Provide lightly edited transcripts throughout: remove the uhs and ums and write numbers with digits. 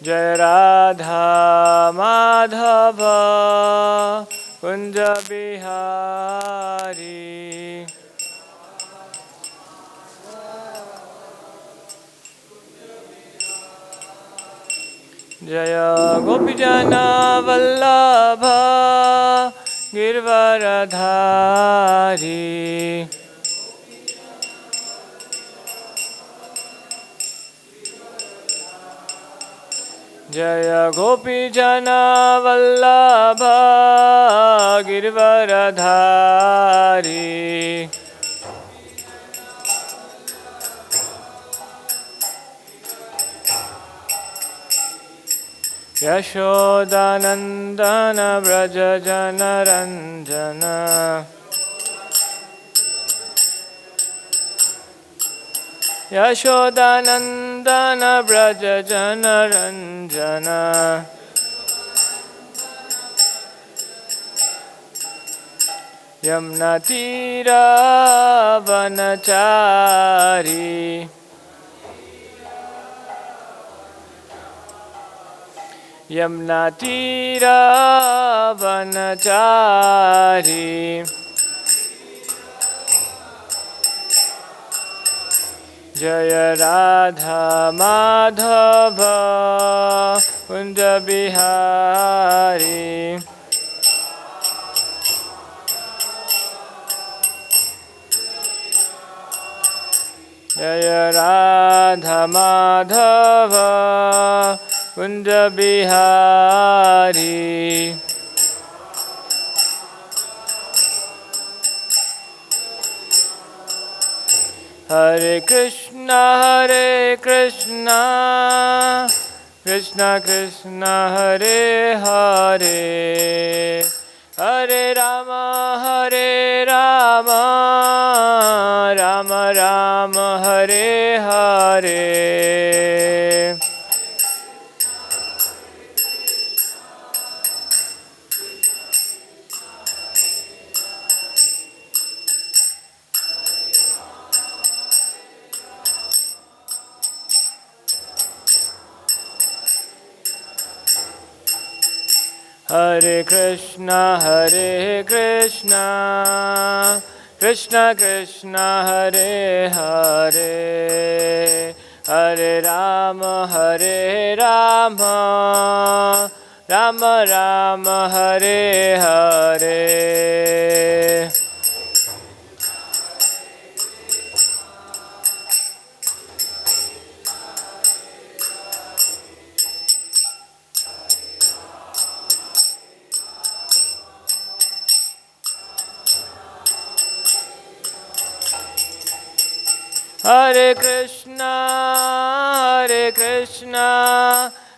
जय राधा माधव कुंज बिहारी। जय गोपीजन वल्लभ गिरवरधारी। जय गोपीजन वल्लभ गिरवरधारी। यशोदानंदन व्रज जनरंजन। यशोदानंदन व्रज जनरंजन। यमुना तीर वनचारी। यमुना तीर वनचारी। जय राधा माधव कुंज बिहारी। जय राधा माधव कुंज बिहारी। हरे कृष्णा कृष्ण कृष्ण हरे हरे, हरे राम राम राम हरे हरे। हरे कृष्णा कृष्ण कृष्ण हरे हरे, हरे राम राम राम हरे हरे। हरे कृष्णा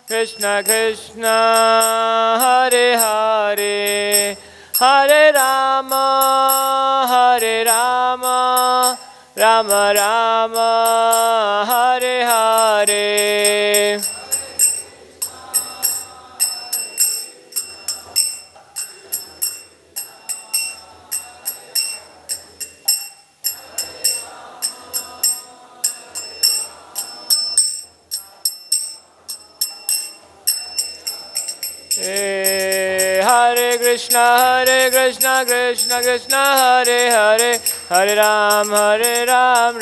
कृष्ण कृष्ण हरे हरे, हरे राम राम राम हरे हरे। हरे कृष्णा कृष्ण कृष्ण हरे हरे, हरे राम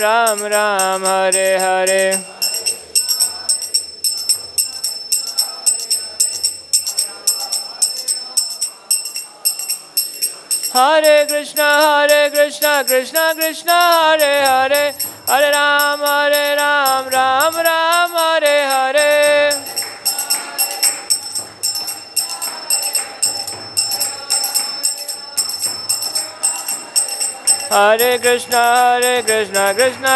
राम राम हरे हरे। हरे कृष्णा कृष्ण कृष्ण हरे हरे, हरे राम राम राम हरे हरे। हरे कृष्णा कृष्ण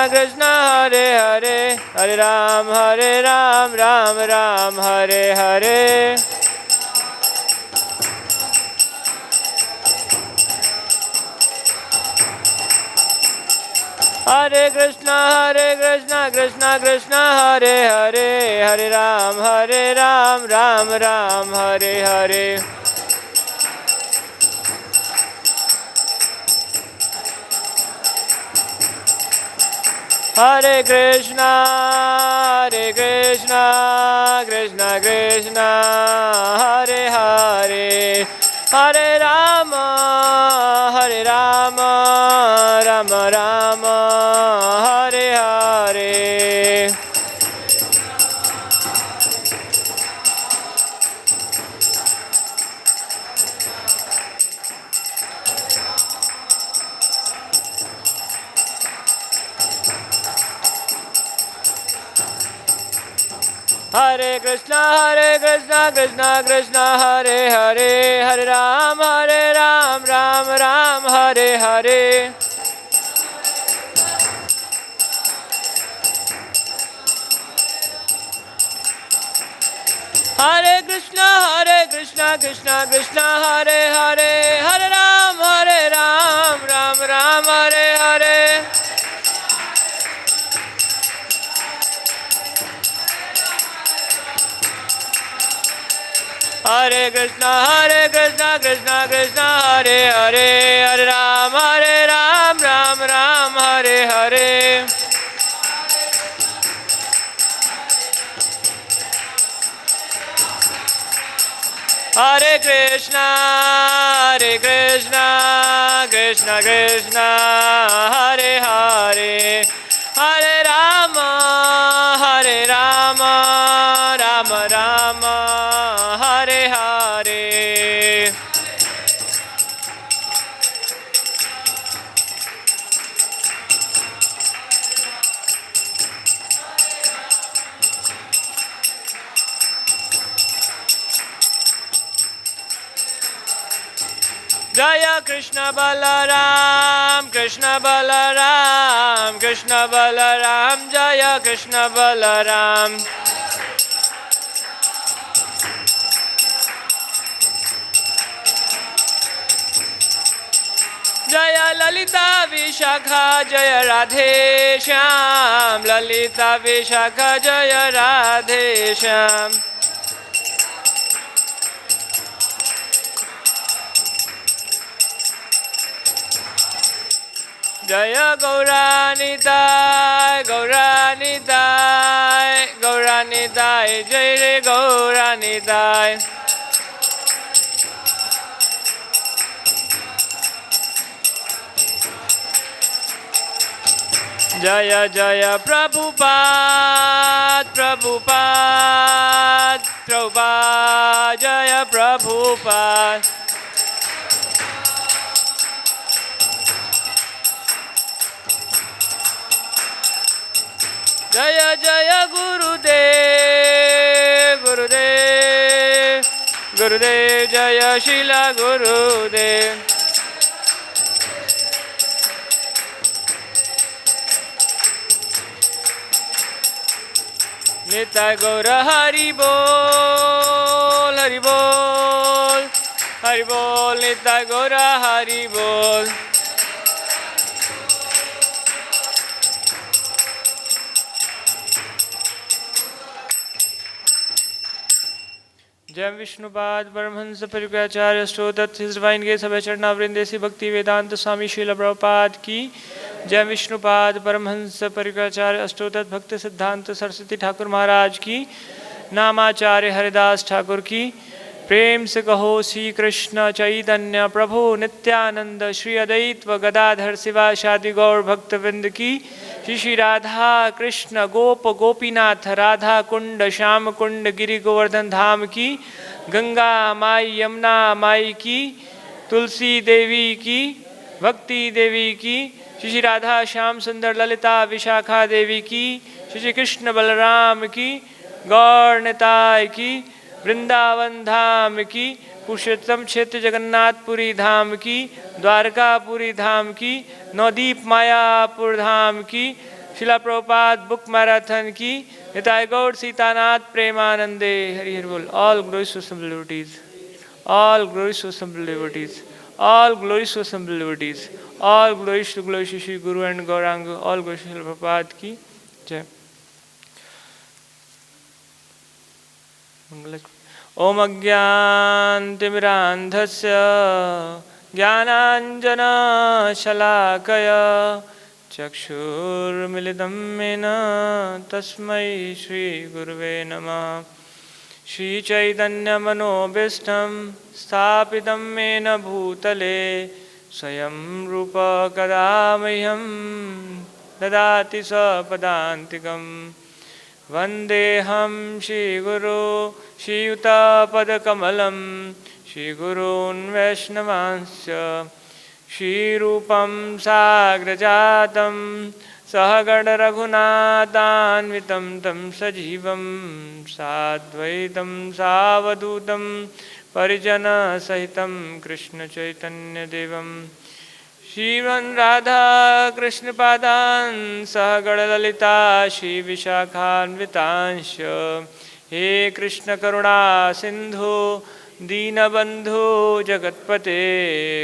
कृष्ण हरे हरे, हरे राम राम राम हरे हरे। हरे कृष्णा कृष्ण कृष्ण हरे हरे, हरे Ram Ram Ram Hare Hare. Hare Krishna, Krishna Krishna, Hare Hare, Hare Rama, Rama Rama, Hare Hare. Hare Krishna, Krishna Krishna, Hare Hare, Hare Ram, Ram Ram, Hare Hare. Hare Krishna, Krishna Krishna, Hare Hare, Hare Ram, Ram Ram, Hare Hare. Hare Krishna, Krishna Krishna, Hare Hare, Hare Ram, Ram Ram, Hare Hare. Hare Krishna, Krishna Krishna, Hare Hare, Hare Rama, Rama Rama, Hare Hare. Jaya Krishna Balaram, Krishna Balaram, Krishna Balaram, Jaya Krishna Balaram. Jaya Lalita Vishakha, Jaya Radhe Shyam, Lalita Vishakha, Jaya Radhe Shyam. Jaya Gauranidai, Gauranidai, Gauranidai, Jai Gauranidai. Jaya Jaya Prabhupada, Prabhupada, Prabhupada, Jaya Prabhupada. Jaya Jaya Gurudev, Gurudev, Gurudev, Jaya Shila Gurudev. Nitai Gaura Hari Bol, Hari Bol, Hari Bol, Nitai Gaura Hari Bol. जय विष्णुपाद परमहंस परिव्राचार्य स्टोदत्त his divine grace Abhay चरणावृंदेसी Bhaktivedanta स्वामी श्रील प्रभुपाद की जय विष्णुपाद परमहंस परिव्राचार्य अष्टोदत्त भक्त सिद्धांत सरस्वती ठाकुर महाराज की नामाचार्य हरिदास ठाकुर की प्रेम से कहो श्री कृष्ण चैतन्य प्रभु नित्यानंद श्री अद्वैत व गदाधर शिवा शादी गौर भक्तवृंद की श्री राधा कृष्ण गोप गोपीनाथ राधा कुंड श्याम कुंड गिरि गोवर्धन धाम की गंगा माई यमुना माई की तुलसी देवी की भक्ति देवी की श्री राधा श्याम सुंदर ललिता विशाखा देवी की श्री कृष्ण बलराम की गौर निताय की वृंदावन धाम की पुरुषोत्तम क्षेत्र जगन्नाथपुरी धाम की द्वारकापुरी धाम की नवदीप मायापुर धाम की शिला प्रभुपाद बुक मैराथन की निताय गौड़ सीतानाथ प्रेमानंदे हरि हरि बोल all glories to assembled devotees all glories to assembled devotees all glories to assembled devotees all glories to glory Shri Guru and Gauranga all glories to Prabhupada की जय मंगल ओम अज्ञानतिमिरान्धस्य ज्ञानाञ्जनशलाकया चक्षुर्मिलितं येन तस्मै श्रीगुरुवे नमः। श्रीचैतन्यमनोभीष्टं स्थापितं येन भूतले स्वयं रूप कदा मह्यं ददाति स्वपदान्तिकं। वन्देऽहं श्रीगुरो श्रीयुतपदकमलं श्रीगुरून् वैष्णवांश्च। श्रीरूपं साग्रजातं सहगणरघुनाथान्वितं तं सजीवं साद्वैतं सावधूतं परिजनसहितं कृष्णचैतन्यदेवं श्रीराधाकृष्णपादान् सहगणललिता श्रीविशाखान्वितांश्च। हे कृष्णकरुणा सिन्धु दीनबन्धु जगत्पते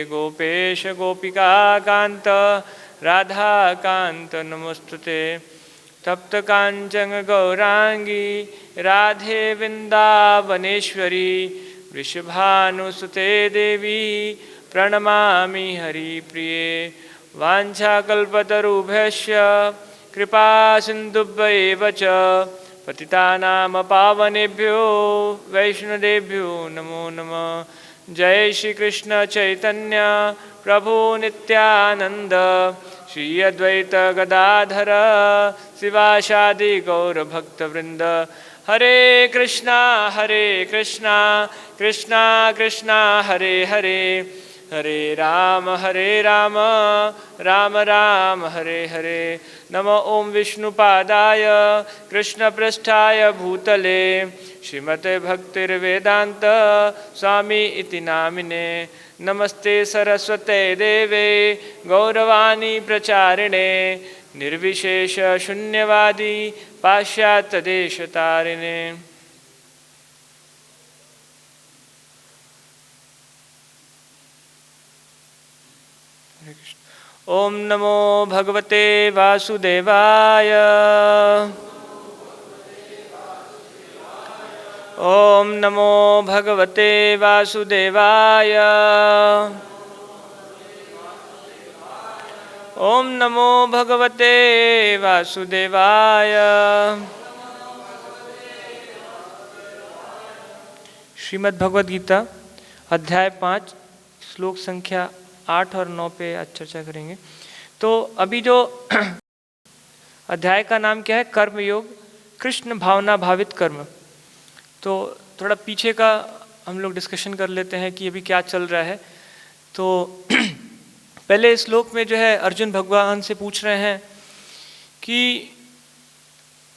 गोपेश गोपिकाकान्त राधाकान्त नमोस्तुते। तप्तकाञ्चन गौरांगी राधे वृन्दावनेश्वरी वृषभानुसुते देवी प्रणमामि हरिप्रिये। वाञ्छाकल्पतरुभ्यश्च कृपा सिन्धुभ्यैव च पतितानां पावनेभ्यो वैष्णवेभ्यो नमो नमः। जय श्री कृष्ण चैतन्य प्रभु नित्यानंद श्री अद्वैत गदाधर शिवासादि गौर भक्तवृंद। हरे कृष्णा कृष्णा कृष्णा हरे हरे हरे राम राम राम हरे हरे। नमो ओम विष्णुपादाय कृष्णपृष्ठाय भूतले श्रीमते भक्तिर्वेदांत स्वामी इति नामिने। नमस्ते सरस्वते देवे गौरवाणी प्रचारिणे निर्विशेष शून्यवादी पाश्चात्य देशतारिणे। ओम नमो भगवते वासुदेवाय। ओम नमो भगवते वासुदेवाय। ओम नमो भगवते वासुदेवाय। श्रीमद् भगवद गीता अध्याय 5 श्लोक संख्या 8 और 9 पे आज चर्चा करेंगे। तो अभी जो अध्याय का नाम क्या है? कर्मयोग, कृष्ण भावना भावित कर्म। तो थोड़ा पीछे का हम लोग डिस्कशन कर लेते हैं कि अभी क्या चल रहा है। तो पहले श्लोक में जो है अर्जुन भगवान से पूछ रहे हैं कि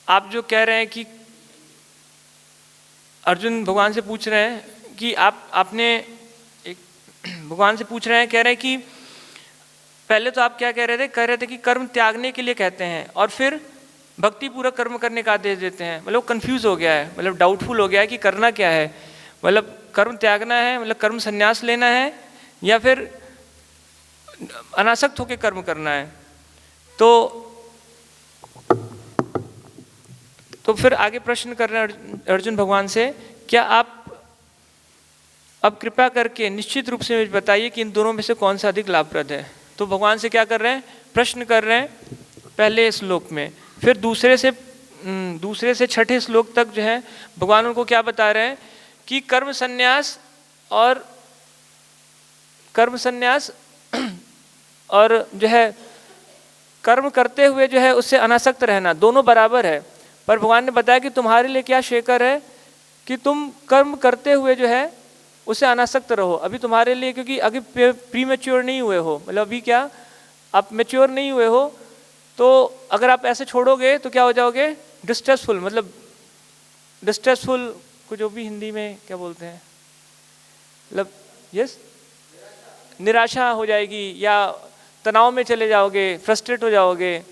आप जो कह रहे हैं कि अर्जुन भगवान से पूछ रहे हैं कि आपने भगवान से पूछ रहे हैं, कह रहे हैं कि पहले तो आप क्या कह रहे थे? कह रहे थे कि कर्म त्यागने के लिए कहते हैं और फिर भक्ति पूर्वक कर्म करने का आदेश देते हैं। मतलब कंफ्यूज हो गया है, मतलब डाउटफुल हो गया है कि करना क्या है। मतलब कर्म त्यागना है, मतलब कर्म संन्यास लेना है, या फिर अनासक्त होकर कर्म करना है। तो फिर आगे प्रश्न कर रहे हैं अर्जुन भगवान से, क्या आप अब कृपया करके निश्चित रूप से बताइए कि इन दोनों में से कौन सा अधिक लाभप्रद है। तो भगवान से क्या कर रहे हैं? प्रश्न कर रहे हैं पहले श्लोक में। फिर दूसरे से छठे श्लोक तक जो है भगवान उनको क्या बता रहे हैं कि कर्म संन्यास और जो है कर्म करते हुए जो है उससे अनासक्त रहना, दोनों बराबर है। पर भगवान ने बताया कि तुम्हारे लिए क्या शेकर है कि तुम कर्म करते हुए जो है उससे अनासक्त रहो। अभी तुम्हारे लिए, क्योंकि अभी प्री मैच्योर नहीं हुए हो, मतलब अभी क्या आप मैच्योर नहीं हुए हो, तो अगर आप ऐसे छोड़ोगे तो क्या हो जाओगे? डिस्ट्रेसफुल। मतलब डिस्ट्रेसफुल को जो भी हिंदी में क्या बोलते हैं, मतलब यस, निराशा हो जाएगी या तनाव में चले जाओगे, फ्रस्ट्रेट हो जाओगे।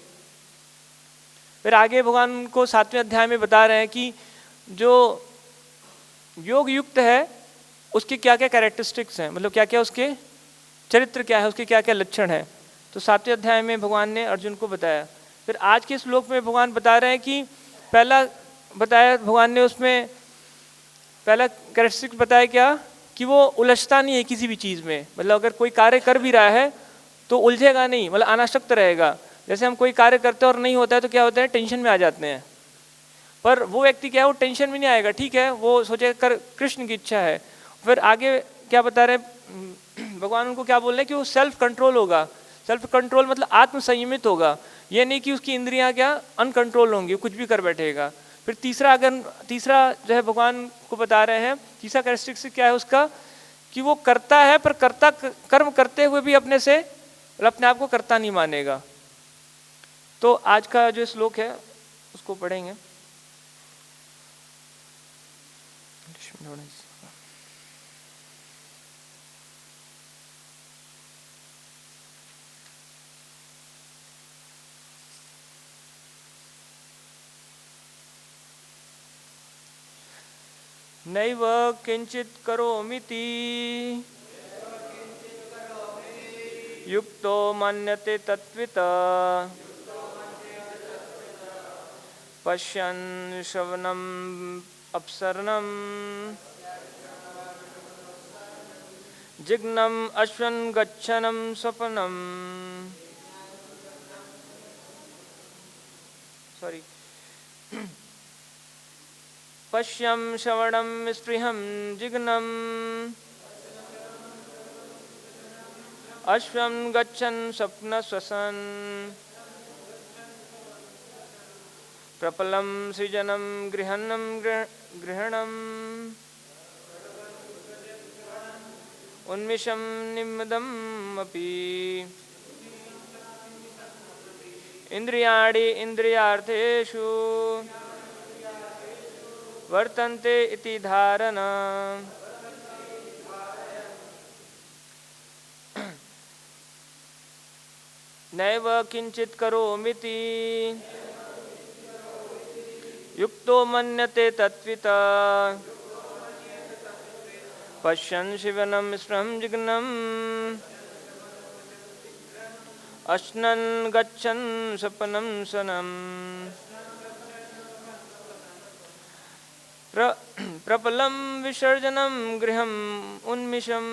फिर आगे भगवान को 7वें अध्याय में बता रहे हैं कि जो योग युक्त है उसके क्या क्या कैरेक्टरिस्टिक्स हैं, मतलब क्या क्या उसके चरित्र क्या है, उसके क्या क्या लक्षण है। तो 7वें अध्याय में भगवान ने अर्जुन को बताया। फिर आज के श्लोक में भगवान बता रहे हैं कि पहला बताया भगवान ने, उसमें पहला कैरेक्टरिस्टिक बताया क्या कि वो उलझता नहीं है किसी भी चीज़ में। मतलब अगर कोई कार्य कर भी रहा है तो उलझेगा नहीं, मतलब अनासक्त रहेगा। जैसे हम कोई कार्य करते हैं और नहीं होता है तो क्या होता है, टेंशन में आ जाते हैं। पर वो व्यक्ति क्या है, वो टेंशन में नहीं आएगा, ठीक है, वो सोचे कर कृष्ण की इच्छा है। फिर आगे क्या बता रहे भगवान, उनको क्या बोल रहे हैं कि वो सेल्फ कंट्रोल होगा। सेल्फ कंट्रोल मतलब आत्म संयमित होगा, ये नहीं कि उसकी इंद्रियां क्या अनकंट्रोल होंगी, कुछ भी कर बैठेगा। फिर तीसरा जो है भगवान को बता रहे हैं, तीसरा कैरेक्टरिस्टिक क्या है उसका, कि वो करता है पर कर्म करते हुए भी अपने से अपने आप को करता नहीं मानेगा। तो आज का जो श्लोक है उसको पढ़ेंगे। नैव किंचित करोमीति युक्तो मन्यते तत्वितः पश्यन् श्रवणम् अपसरणम् जिघ्नम् अश्वन् गच्छनं स्वप्नम्। सॉरी, पश्यं श्रवणं स्पृहं जिघ्नम् अश्वं गच्छन् स्वप्नश्वसन् प्रपलं सृजनं गृहणम् उन्मिषं निम्मदम् अपि इन्द्रियाणि इन्द्रियार्थेषु वर्तन्ते इति धारणा। नैव किंचित करोमीति युक्तो मन्यते तत्वितः पश्यन् शिवनं स्पृहं जिघ्नम् अश्नन् गच्छन् स्वप्नं सनम् प्रपलं विसर्जनं गृहम् उन्मिषम्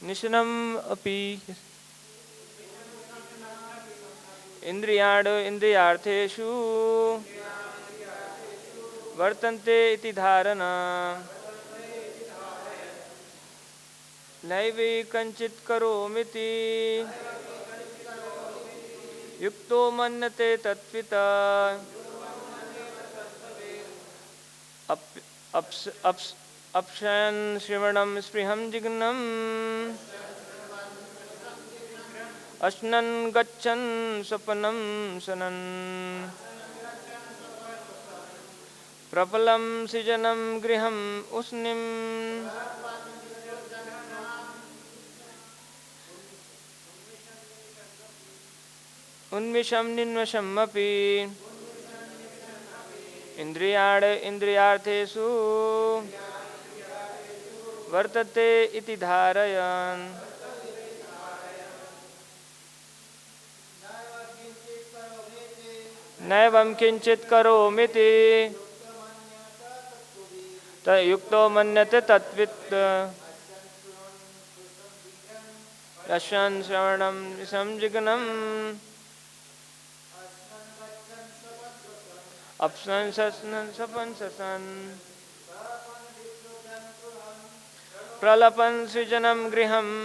निशनम् अपि इन्द्रियाणि इन्द्रियार्थेषु वर्तन्ते इति धारणा। नैव किंचित् करोमीति युक्तो मन्यते तत्वितः अपश्यन् श्रवणं स्पृहं जिघ्नम् अश्नन् गच्छन् स्वप्नं सनन् प्रपलं सृजनं गृहम् उष्णिम् उन्मिषं निन्वशम् अपि इन्द्रियाणि इन्द्रियार्थेषु वर्तते इति धारयन्। नैवं किंचित् करोमीति युक्तो मन्यते तत्वित् पश्यन् श्रवणं संजिघ्नम् अपश्यन् स्वप्नं सन् प्रलपन् सृजनं गृहम्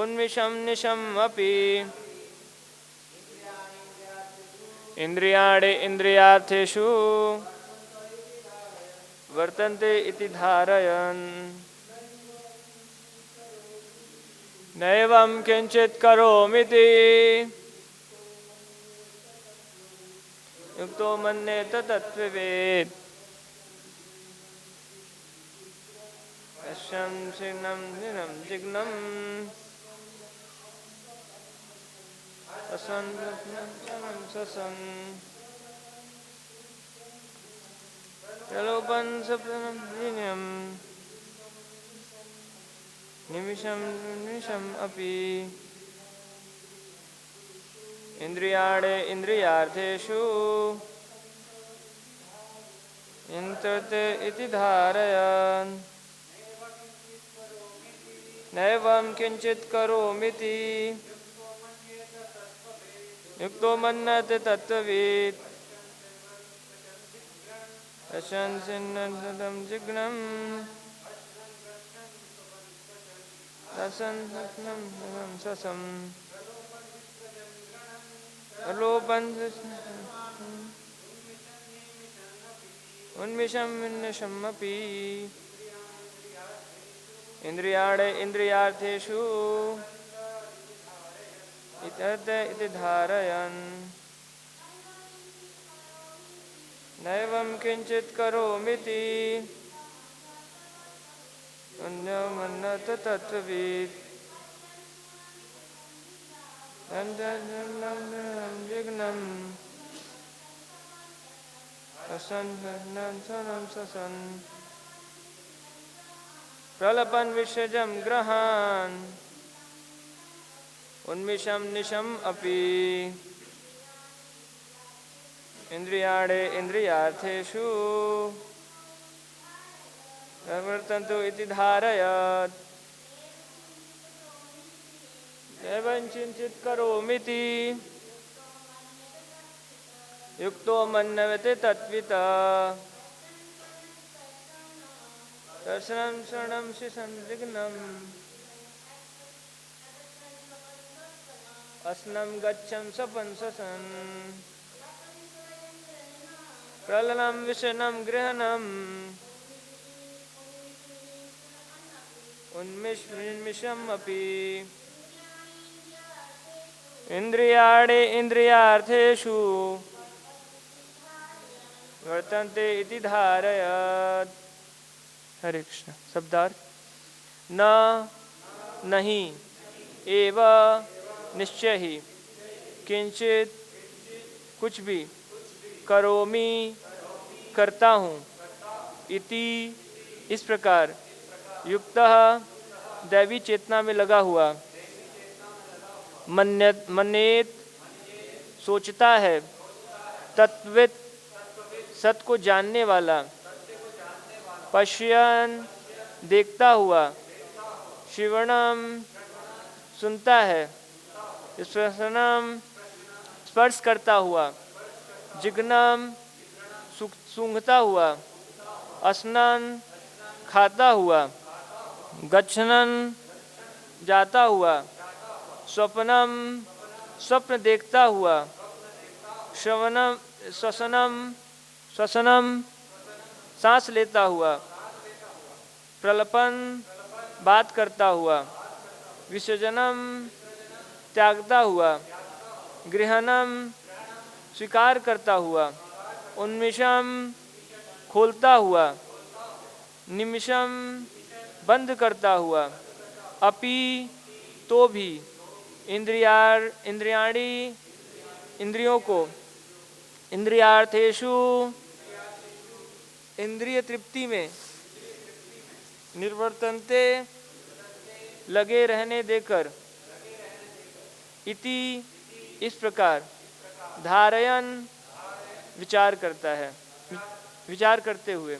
उन्मिषं निशम् अपि इन्द्रियाणि इन्द्रियार्थेषु वर्तन्ते इति धारयन्। नैवं किंचित् करोमीति युक्तो मन्यते तत्त्ववेत् पश्यन् शृणं जिघ्नम् असन् ससन् प्रलोभन् स्वप्नं निमिषं निमिषम् अपि इन्द्रियाणि इन्द्रियार्थेषु वर्तन्ते इति धारयन्। नैवं किंचित करोमीति युक्तो मन्यते तत्त्ववित् प्रशंसिन्नं जिघ्नम् रसन्नं ससम् अलोपन् उन्मिषं विन्निशमपि इंद्रियाणे इंद्रियार्थेषु इति धारयन् नैवं किंचित् करोमीति मन्यते तत्त्ववित् जिघ्नम् असन्नं ससन् प्रलपन् विषजं ग्रहान् उन्मिषं निशम् अपि इंद्रियाणे इंद्रियार्थेषु प्रवर्तन्तु इति धारयत् एवं किंचित् करोमीति युक्तो मन्यते तत्त्विता दर्शनं शरणं संदिग्नम् असनं गच्छं सपन् ससन् प्रलनं विषनं गृहणम् उन्मिषम् अपि इंद्रियाणे इंद्रियार्थेषु वर्तन्ते इति धारयत्। हरे कृष्ण। शब्दार्थ न नहीं एव निश्चय ही किंचित कुछ भी करोमि करता हूँ इति इस प्रकार युक्तः दैवी चेतना में लगा हुआ मन्येत सोचता है तत्वित सत को जानने वाला पश्यन देखता हुआ श्रवणम सुनता है स्पर्शनम स्पर्श करता हुआ जिघ्नम सूंघता हुआ असनन खाता हुआ गच्छनन जाता हुआ स्वप्नम स्वप्न देखता हुआ श्रवणम श्वसनम सांस लेता हुआ प्रलपन बात करता हुआ विसर्जनम त्यागता हुआ गृहणम स्वीकार करता हुआ उन्मिषम खोलता हुआ निमिषम बंद करता हुआ अपि तो भी इंद्रियाणी इंद्रियों को इंद्रियार्थेषु इंद्रिय तृप्ति में निर्वर्तन्ते लगे रहने देकर इति इस प्रकार धारयन विचार करता है विचार करते हुए।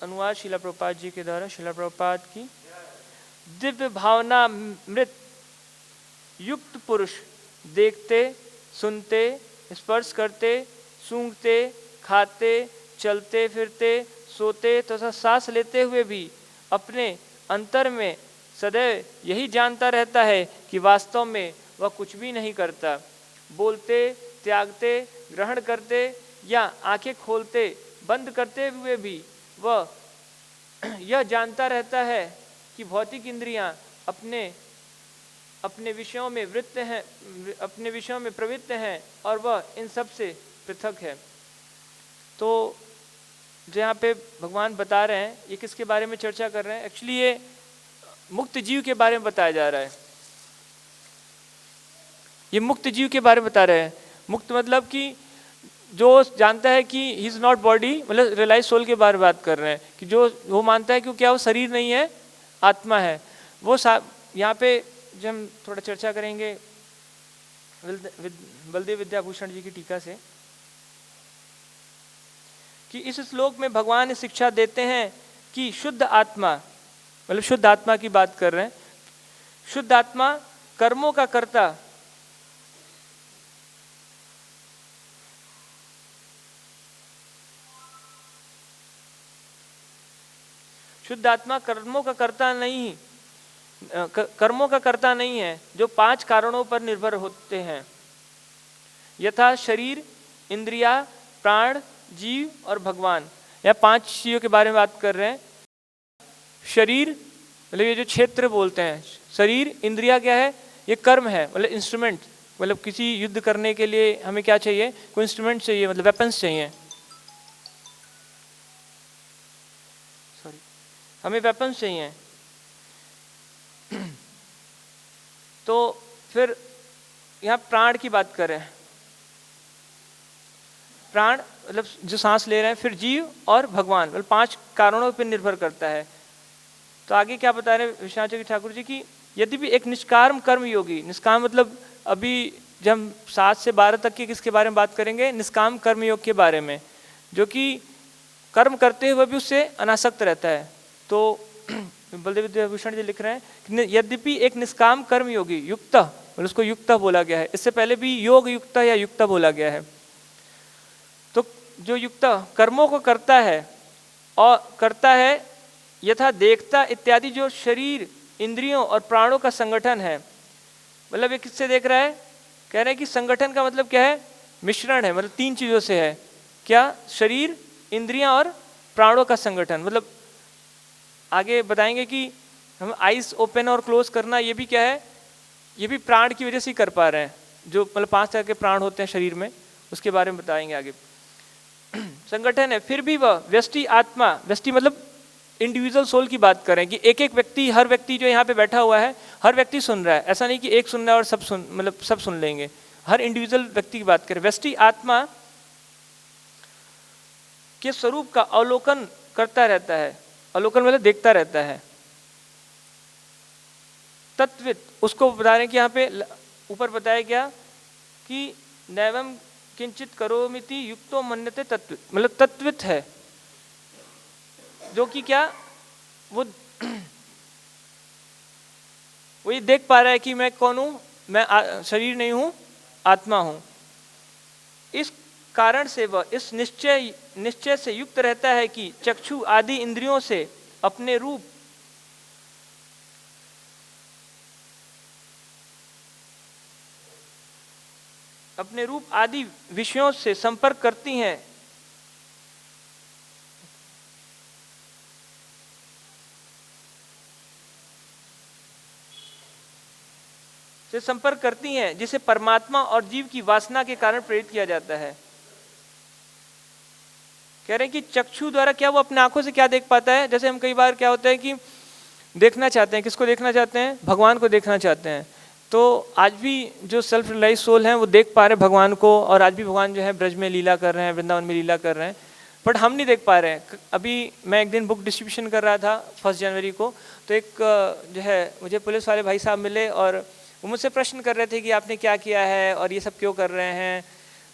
अनुवाद शिला प्रभुपाद जी के द्वारा शिला प्रभुपाद की दिव्य भावना मृत युक्त पुरुष देखते सुनते स्पर्श करते सूंघते खाते चलते फिरते सोते तथा सांस लेते हुए भी अपने अंतर में सदैव यही जानता रहता है कि वास्तव में वह कुछ भी नहीं करता। बोलते त्यागते ग्रहण करते या आंखें खोलते बंद करते हुए भी वह यह जानता रहता है कि भौतिक इंद्रियां अपने विषयों में वृत्त हैं अपने विषयों में प्रवृत्त हैं और वह इन सब से पृथक है। तो जो यहाँ पे भगवान बता रहे हैं ये किसके बारे में चर्चा कर रहे हैं? एक्चुअली ये मुक्त जीव के बारे में बताया जा रहा है। ये मुक्त जीव के बारे में बता रहे हैं। मुक्त मतलब कि जो जानता है कि ही इज नॉट बॉडी, मतलब रियलाइज सोल के बारे में बात कर रहे हैं कि जो वो मानता है कि क्या वो शरीर नहीं है आत्मा है। वो यहाँ पे जब हम थोड़ा चर्चा करेंगे बलदेव विद्याभूषण जी की टीका से कि इस श्लोक में भगवान शिक्षा देते हैं कि शुद्ध आत्मा, मतलब शुद्ध आत्मा की बात कर रहे हैं, शुद्ध आत्मा कर्मों का कर्ता, शुद्ध आत्मा कर्मों का कर्ता नहीं, कर्मों का कर्ता नहीं है, जो 5 कारणों पर निर्भर होते हैं, यथा शरीर, इंद्रिया, प्राण, जीव और भगवान। यह 5 चीजों के बारे में बात कर रहे हैं। शरीर मतलब ये जो क्षेत्र बोलते हैं, शरीर, इंद्रिया क्या है, ये कर्म है, मतलब इंस्ट्रूमेंट, मतलब किसी युद्ध करने के लिए हमें क्या चाहिए, कोई इंस्ट्रूमेंट चाहिए, मतलब वेपन्स चाहिए, हमें वेपन्स चाहिए। तो फिर यहाँ प्राण की बात करें, प्राण मतलब जो सांस ले रहे हैं, फिर जीव और भगवान, मतलब 5 कारणों पर निर्भर करता है। तो आगे क्या बता रहे हैं विश्वनाथ चक्रवर्ती ठाकुर जी की, यदि भी एक निष्काम कर्म योगी, निष्काम मतलब अभी जब हम 7 से 12 तक के किसके बारे में बात करेंगे, निष्काम कर्म योग के बारे में, जो कि कर्म करते हुए भी उससे अनासक्त रहता है। तो बलदेव विद्याभूषण जी लिख रहे हैं कि यद्यपि एक निष्काम कर्म योगी, युक्त मतलब उसको युक्त बोला गया है, इससे पहले भी योग युक्त या युक्त बोला गया है। तो जो युक्त कर्मों को करता है और करता है यथा देखता इत्यादि, जो शरीर, इंद्रियों और प्राणों का संगठन है, मतलब ये किससे देख रहा है, कह रहे हैं कि संगठन का मतलब क्या है, मिश्रण है, मतलब 3 चीजों से है, क्या, शरीर, इंद्रियां और प्राणों का संगठन। मतलब आगे बताएंगे कि हम आइज ओपन और क्लोज करना, ये भी क्या है, ये भी प्राण की वजह से ही कर पा रहे हैं, जो मतलब 5 तरह के प्राण होते हैं शरीर में, उसके बारे में बताएंगे आगे। संगठन है, फिर भी वह व्यष्टि आत्मा, व्यष्टि मतलब इंडिविजुअल सोल की बात करें कि एक एक व्यक्ति, हर व्यक्ति जो यहाँ पे बैठा हुआ है, हर व्यक्ति सुन रहा है, ऐसा नहीं कि एक सुन रहा है और सब सुन, मतलब सब सुन लेंगे, हर इंडिविजुअल व्यक्ति की बात करें। व्यष्टि आत्मा के स्वरूप का अवलोकन करता रहता है, अवलोकन मतलब देखता रहता है। तत्वित, उसको बता रहे हैं कि यहाँ पे ऊपर बताया गया कि नैवम किंचित करोमिति युक्तो मन्यते तत्वित, मतलब तत्वित है, जो कि क्या, वो ये देख पा रहा है कि मैं कौन हूं, मैं शरीर नहीं हूं, आत्मा हूं। इस कारण से वह इस निश्चय से युक्त रहता है कि चक्षु आदि इंद्रियों से अपने रूप आदि विषयों से संपर्क करती हैं, जिसे परमात्मा और जीव की वासना के कारण प्रेरित किया जाता है। कह रहे हैं कि चक्षु द्वारा क्या, वो अपने आंखों से क्या देख पाता है, जैसे हम कई बार क्या होता है कि देखना चाहते हैं, किसको देखना चाहते हैं, भगवान को देखना चाहते हैं। तो आज भी जो सेल्फ रियलाइज सोल हैं वो देख पा रहे हैं भगवान को, और आज भी भगवान जो है ब्रज में लीला कर रहे हैं, वृंदावन में लीला कर रहे हैं, बट हम नहीं देख पा रहे हैं। अभी मैं एक दिन बुक डिस्ट्रीब्यूशन कर रहा था 1 जनवरी को, तो एक जो है मुझे पुलिस वाले भाई साहब मिले और वो मुझसे प्रश्न कर रहे थे कि आपने क्या किया है और ये सब क्यों कर रहे हैं।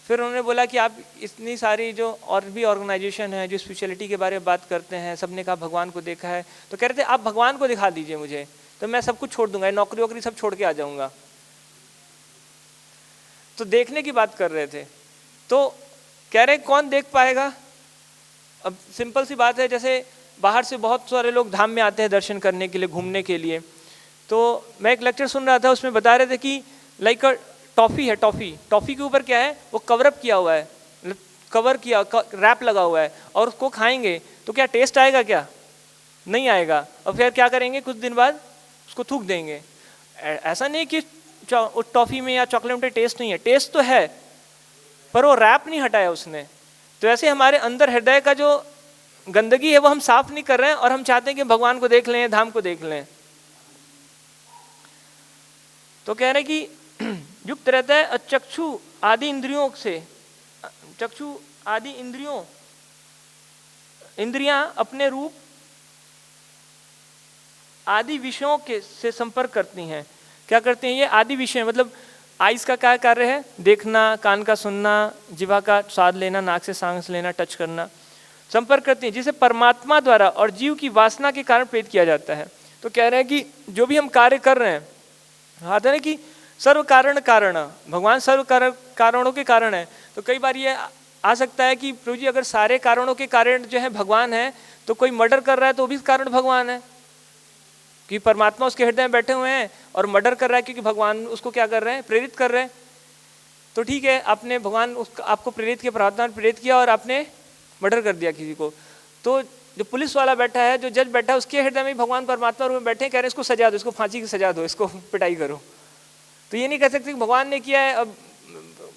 फिर उन्होंने बोला कि आप इतनी सारी जो और भी ऑर्गेनाइजेशन है जो स्पिरिचुअलिटी के बारे में बात करते हैं, सबने कहा भगवान को देखा है, तो कह रहे थे आप भगवान को दिखा दीजिए मुझे, तो मैं सब कुछ छोड़ दूंगा, नौकरी वोकरी सब छोड़ के आ जाऊंगा। तो देखने की बात कर रहे थे, तो कह रहे कौन देख पाएगा। अब सिंपल सी बात है, जैसे बाहर से बहुत सारे लोग धाम में आते हैं दर्शन करने के लिए, घूमने के लिए। तो मैं एक लेक्चर सुन रहा था, उसमें बता रहे थे कि लाइक टॉफ़ी है, टॉफ़ी के ऊपर क्या है, वो कवरअप किया हुआ है, कवर किया, रैप लगा हुआ है, और उसको खाएंगे तो क्या टेस्ट आएगा, क्या नहीं आएगा, और फिर क्या करेंगे, कुछ दिन बाद उसको थूक देंगे। ऐसा नहीं कि टॉफ़ी में या चॉकलेट में टेस्ट नहीं है, टेस्ट तो है, पर वो रैप नहीं हटाया उसने। तो ऐसे हमारे अंदर हृदय का जो गंदगी है वो हम साफ नहीं कर रहे हैं, और हम चाहते हैं कि भगवान को देख लें, धाम को देख लें। तो कह रहे कि युक्त रहता है चक्षु आदि इंद्रियों से, चक्षु आदि इंद्रियां अपने रूप आदि विषयों के से संपर्क करती हैं। क्या करती हैं ये आदि विषय, मतलब आइज का क्या कार्य है, देखना, कान का सुनना, जिह्वा का स्वाद लेना, नाक से सांस लेना, टच करना। संपर्क करती हैं, जिसे परमात्मा द्वारा और जीव की वासना के कारण प्रेरित किया जाता है। तो कह रहे हैं कि जो भी हम कार्य कर रहे हैं, आता है कि सर्व कारण कारण, भगवान सर्व कारणों के कारण है। तो कई बार ये आ सकता है कि प्रभु जी अगर सारे कारणों के कारण जो है भगवान है, तो कोई मर्डर कर रहा है तो वो भी कारण भगवान है, कि परमात्मा उसके हृदय में बैठे हुए हैं और मर्डर कर रहा है क्योंकि भगवान उसको क्या कर रहे हैं, प्रेरित कर रहे हैं। तो ठीक है, आपने भगवान आपको प्रेरित किया, परमात्मा ने प्रेरित किया और आपने मर्डर कर दिया किसी को, तो जो पुलिस वाला बैठा है, जो जज बैठा है, उसके हृदय में भगवान परमात्मा रूप में बैठे हैं, कह रहे हैं इसको सजा दो, इसको फांसी की सजा दो, इसको पिटाई करो। तो ये नहीं कह सकते कि भगवान ने किया है, अब